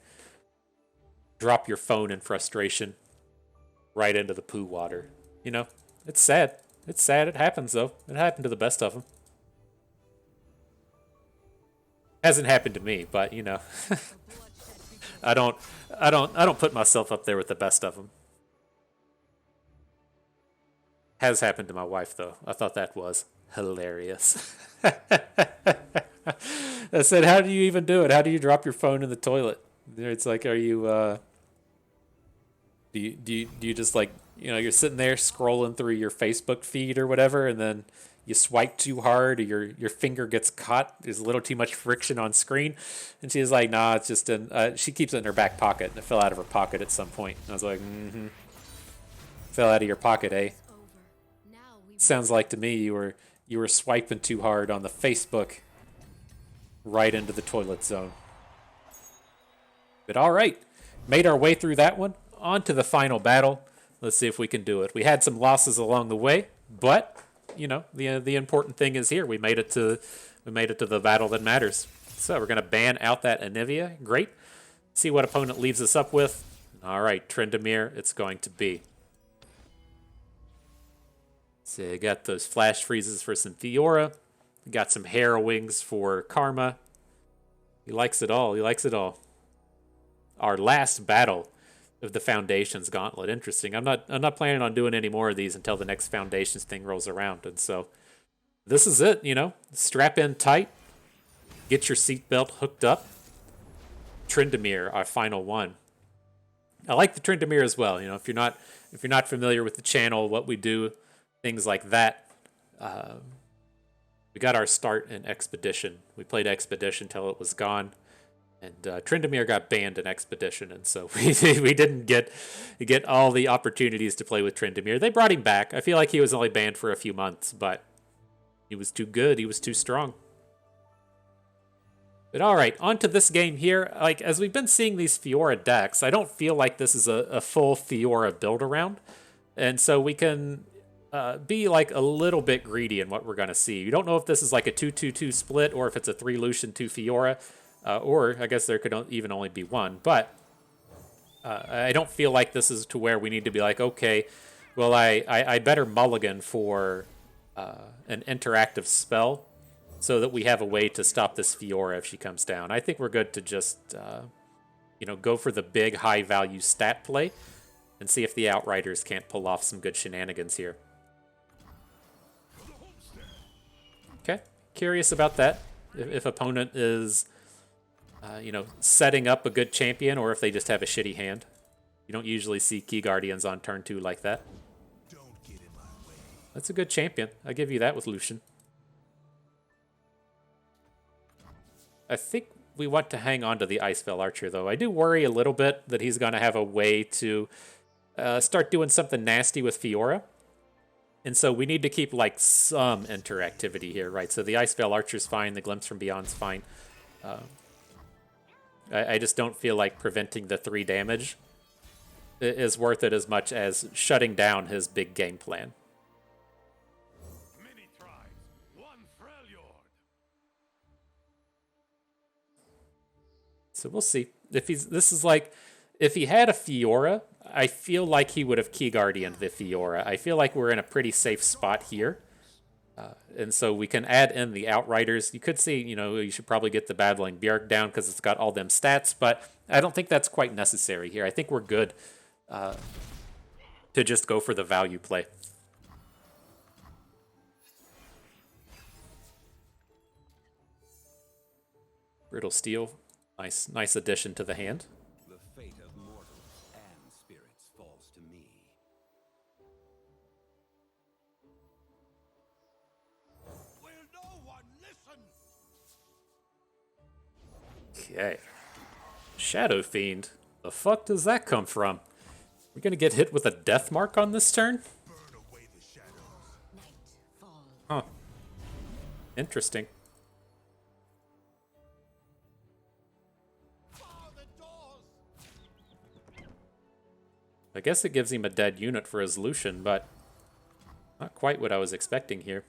Speaker 1: Drop your phone in frustration right into the poo water. You know, it's sad. It's sad. It happens though. It happened to the best of them. Hasn't happened to me, but you know, I don't put myself up there with the best of them. Has happened to my wife though. I thought that was hilarious. I said, "How do you even do it? How do you drop your phone in the toilet?" It's like, are you? Do you just like, you know, you're sitting there scrolling through your Facebook feed or whatever, and then you swipe too hard, or your finger gets caught. There's a little too much friction on screen, and she's like, "Nah, it's just in." She keeps it in her back pocket, and it fell out of her pocket at some point. And I was like, "Mm-hmm, fell out of your pocket, eh?" Sounds like to me you were swiping too hard on the Facebook, right into the toilet zone. But all right, made our way through that one. On to the final battle. Let's see if we can do it. We had some losses along the way, but you know, the important thing is here. We made it to the battle that matters. So we're gonna ban out that Anivia. Great. See what opponent leaves us up with. All right, Tryndamere, it's going to be. So you got those flash freezes for some Fiora. Got some Harrowings for Karma. He likes it all. He likes it all. Our last battle of the Foundations Gauntlet. Interesting. I'm not planning on doing any more of these until the next Foundations thing rolls around. And so this is it, you know. Strap in tight. Get your seatbelt hooked up. Tryndamere, our final one. I like the Tryndamere as well. You know, if you're not familiar with the channel, what we do, things like that. We got our start in Expedition. We played Expedition till it was gone. And Tryndamere got banned in Expedition, and so we didn't get all the opportunities to play with Tryndamere. They brought him back. I feel like he was only banned for a few months, but he was too good. He was too strong. But all right, on to this game here. Like, as we've been seeing these Fiora decks, I don't feel like this is a full Fiora build around. And so we can be like a little bit greedy in what we're going to see. You don't know if this is like a 2-2-2 split or if it's a 3 Lucian, 2 Fiora. Or I guess there could even only be one. But I don't feel like this is to where we need to be like, okay, well, I better mulligan for an interactive spell so that we have a way to stop this Fiora if she comes down. I think we're good to just, go for the big high-value stat play and see if the Outriders can't pull off some good shenanigans here. Okay, curious about that. If opponent is, setting up a good champion or if they just have a shitty hand. You don't usually see Key Guardians on turn 2 like that. That's a good champion. I'll give you that with Lucian. I think we want to hang on to the Icefell Archer, though. I do worry a little bit that he's going to have a way to start doing something nasty with Fiora. And so we need to keep, like, some interactivity here, right? So the Icefell Archer's fine. The Glimpse from Beyond's fine. I just don't feel like preventing the 3 damage is worth it as much as shutting down his big game plan.
Speaker 3: Many tribes, one Freljord.
Speaker 1: So we'll see. If he had a Fiora, I feel like he would have Key Guardianed the Fiora. I feel like we're in a pretty safe spot here. And so we can add in the Outriders. You could see, you should probably get the Battling Bjerg down because it's got all them stats, but I don't think that's quite necessary here. I think we're good to just go for the value play. Brittle Steel, nice addition to the hand.
Speaker 3: The fate of mortals and spirits falls to me. Will no one listen?
Speaker 1: Okay. Shadow Fiend. The fuck does that come from? We're gonna get hit with a death mark on this turn?
Speaker 3: Burn away the shadows.
Speaker 2: Night fall.
Speaker 1: Huh. Interesting.
Speaker 3: Bar the doors.
Speaker 1: I guess it gives him a dead unit for his Lucian, but not quite what I was expecting here.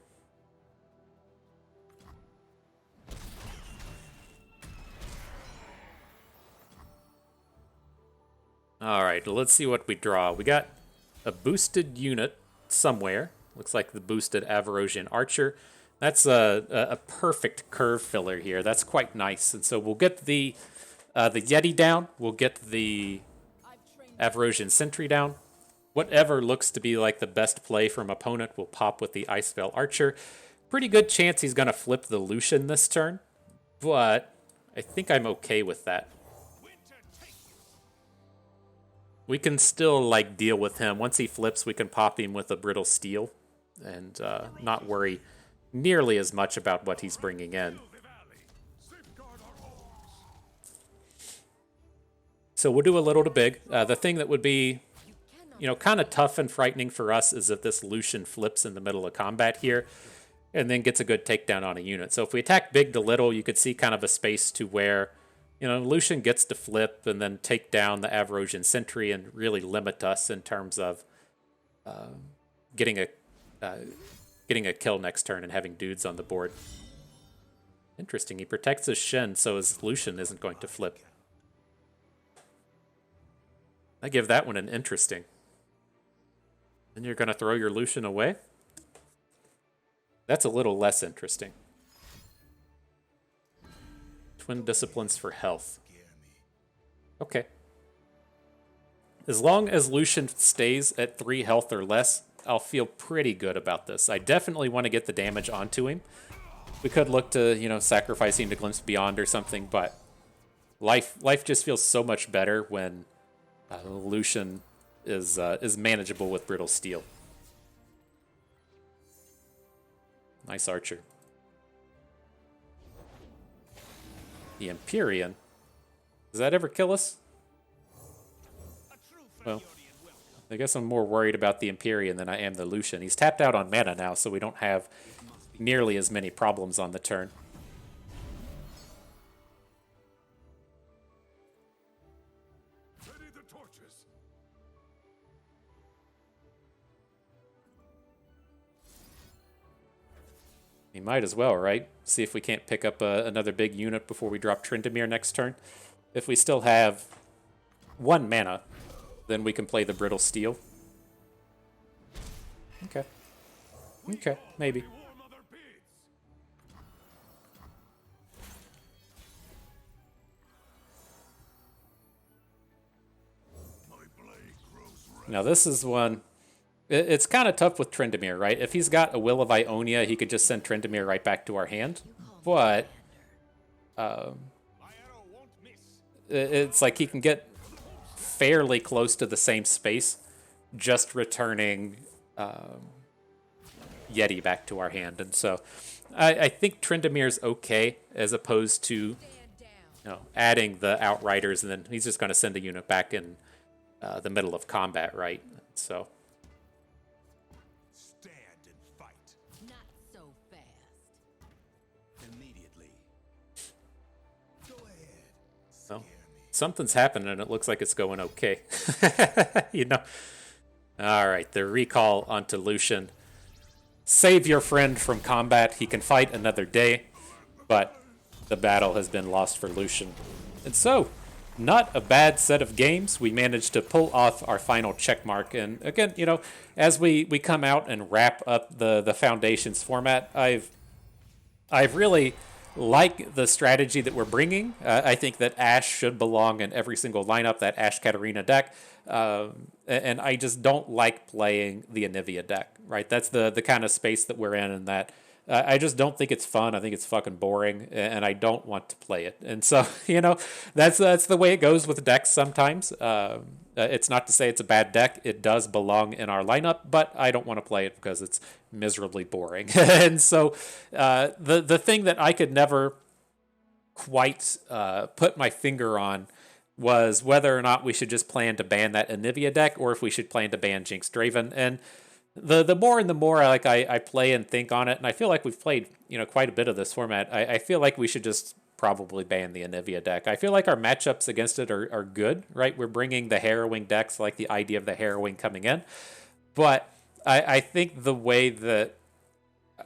Speaker 1: Alright, let's see what we draw. We got a boosted unit somewhere. Looks like the boosted Avarosian Archer. That's a perfect curve filler here. That's quite nice. And so we'll get the Yeti down. We'll get the Avarosian Sentry down. Whatever looks to be like the best play from opponent will pop with the Icefell Archer. Pretty good chance he's going to flip the Lucian this turn. But I think I'm okay with that. We can still, like, deal with him. Once he flips, we can pop him with a Brittle Steel and not worry nearly as much about what he's bringing in. So we'll do a little to big. The thing that would be, kind of tough and frightening for us is if this Lucian flips in the middle of combat here and then gets a good takedown on a unit. So if we attack big to little, you could see kind of a space to where Lucian gets to flip and then take down the Avarosian Sentry and really limit us in terms of getting a kill next turn and having dudes on the board. Interesting. He protects his Shen, so his Lucian isn't going to flip. I give that one an interesting. Then you're going to throw your Lucian away? That's a little less interesting. Twin Disciplines for health. Okay. As long as Lucian stays at 3 health or less, I'll feel pretty good about this. I definitely want to get the damage onto him. We could look to, sacrificing to Glimpse Beyond or something, but life just feels so much better when Lucian is manageable with Brittle Steel. Nice Archer. The Empyrean. Does that ever kill us? Well, I guess I'm more worried about the Empyrean than I am the Lucian. He's tapped out on mana now, so we don't have nearly as many problems on the turn.
Speaker 3: torches.
Speaker 1: We might as well, right? See if we can't pick up another big unit before we drop Tryndamere next turn. If we still have 1 mana, then we can play the Brittle Steel. Okay. Okay, maybe.
Speaker 3: Warm other beads. My blade grows red.
Speaker 1: Now this is one... It's kind of tough with Tryndamere, right? If he's got a Will of Ionia, he could just send Tryndamere right back to our hand. But...
Speaker 3: My arrow won't miss.
Speaker 1: it's like he can get fairly close to the same space, just returning Yeti back to our hand. And so I think Tryndamere's okay, as opposed to adding the Outriders, and then he's just going to send a unit back in the middle of combat, right? So
Speaker 3: Stand and fight.
Speaker 2: Not so fast.
Speaker 3: Immediately. Go ahead.
Speaker 1: well, something's happening, and it looks like it's going okay. All right, the recall onto Lucian. Save your friend from combat. He can fight another day, but the battle has been lost for Lucian. And so, not a bad set of games. We managed to pull off our final checkmark. And again, as we come out and wrap up the Foundations format, I've really like the strategy that we're bringing. I think that Ashe should belong in every single lineup, that Ashe Katarina deck. And I just don't like playing the Anivia deck, right? That's the kind of space that we're in, and that I just don't think it's fun. I think it's fucking boring, and I don't want to play it. And so, that's the way it goes with decks sometimes. It's not to say it's a bad deck. It does belong in our lineup, but I don't want to play it because it's miserably boring. And so the thing that I could never quite put my finger on was whether or not we should just plan to ban that Anivia deck, or if we should plan to ban Jinx Draven. And the more and the more I play and think on it, and I feel like we've played quite a bit of this format, I feel like we should just probably ban the Anivia deck. I feel like our matchups against it are good, right? We're bringing the Harrowing decks, like the idea of the Harrowing coming in. But I think the way that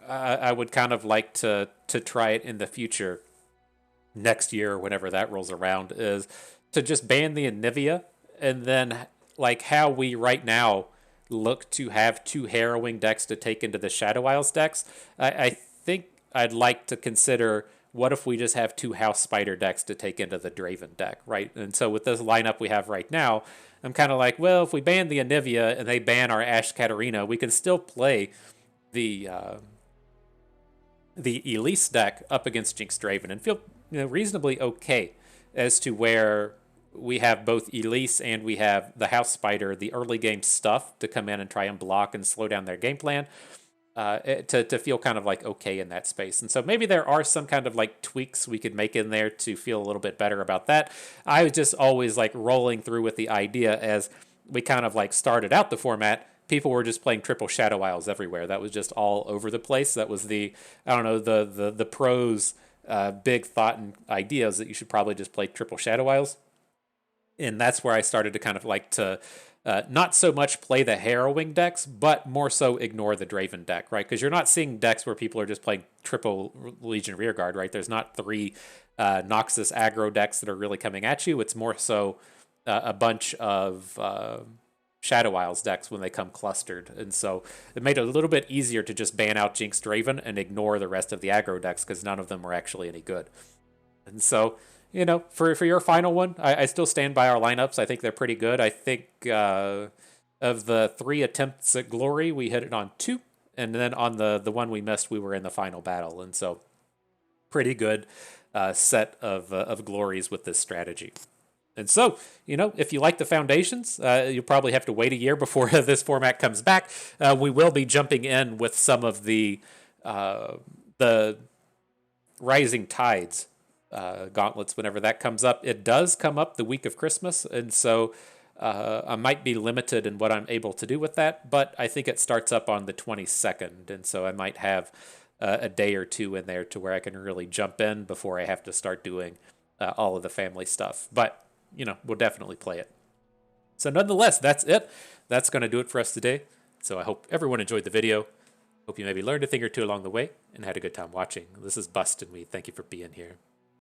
Speaker 1: I would kind of like to try it in the future, next year or whenever that rolls around, is to just ban the Anivia, and then like how we right now look to have 2 Harrowing decks to take into the Shadow Isles decks. I think I'd like to consider, what if we just have 2 House Spider decks to take into the Draven deck, right? And so with this lineup we have right now, I'm kind of like, well, if we ban the Anivia and they ban our Ashe Katarina, we can still play the Elise deck up against Jinx Draven and feel reasonably okay as to where we have both Elise and we have the House Spider, the early game stuff to come in and try and block and slow down their game plan, to feel kind of like okay in that space. And so maybe there are some kind of like tweaks we could make in there to feel a little bit better about that. I was just always like rolling through with the idea as we kind of like started out the format. People were just playing triple Shadow Isles everywhere. That was just all over the place. That was the pros big thought and ideas that you should probably just play triple Shadow Isles. And that's where I started to kind of like to not so much play the Harrowing decks, but more so ignore the Draven deck, right? Because you're not seeing decks where people are just playing triple Legion Rearguard, right? There's not 3 Noxus aggro decks that are really coming at you. It's more so a bunch of Shadow Isles decks when they come clustered. And so it made it a little bit easier to just ban out Jinx Draven and ignore the rest of the aggro decks because none of them were actually any good. And so, for your final one, I still stand by our lineups. I think they're pretty good. I think of the 3 attempts at glory, we hit it on 2. And then on the one we missed, we were in the final battle. And so pretty good set of glories with this strategy. And so, if you like the Foundations, you'll probably have to wait a year before this format comes back. We will be jumping in with some of the Rising Tides gauntlets whenever that comes up. It does come up the week of Christmas, and so I might be limited in what I'm able to do with that, but I think it starts up on the 22nd, and so I might have a day or 2 in there to where I can really jump in before I have to start doing all of the family stuff. But, we'll definitely play it. So nonetheless, that's it. That's going to do it for us today. So I hope everyone enjoyed the video. Hope you maybe learned a thing or two along the way and had a good time watching. This is Bust, and we thank you for being here.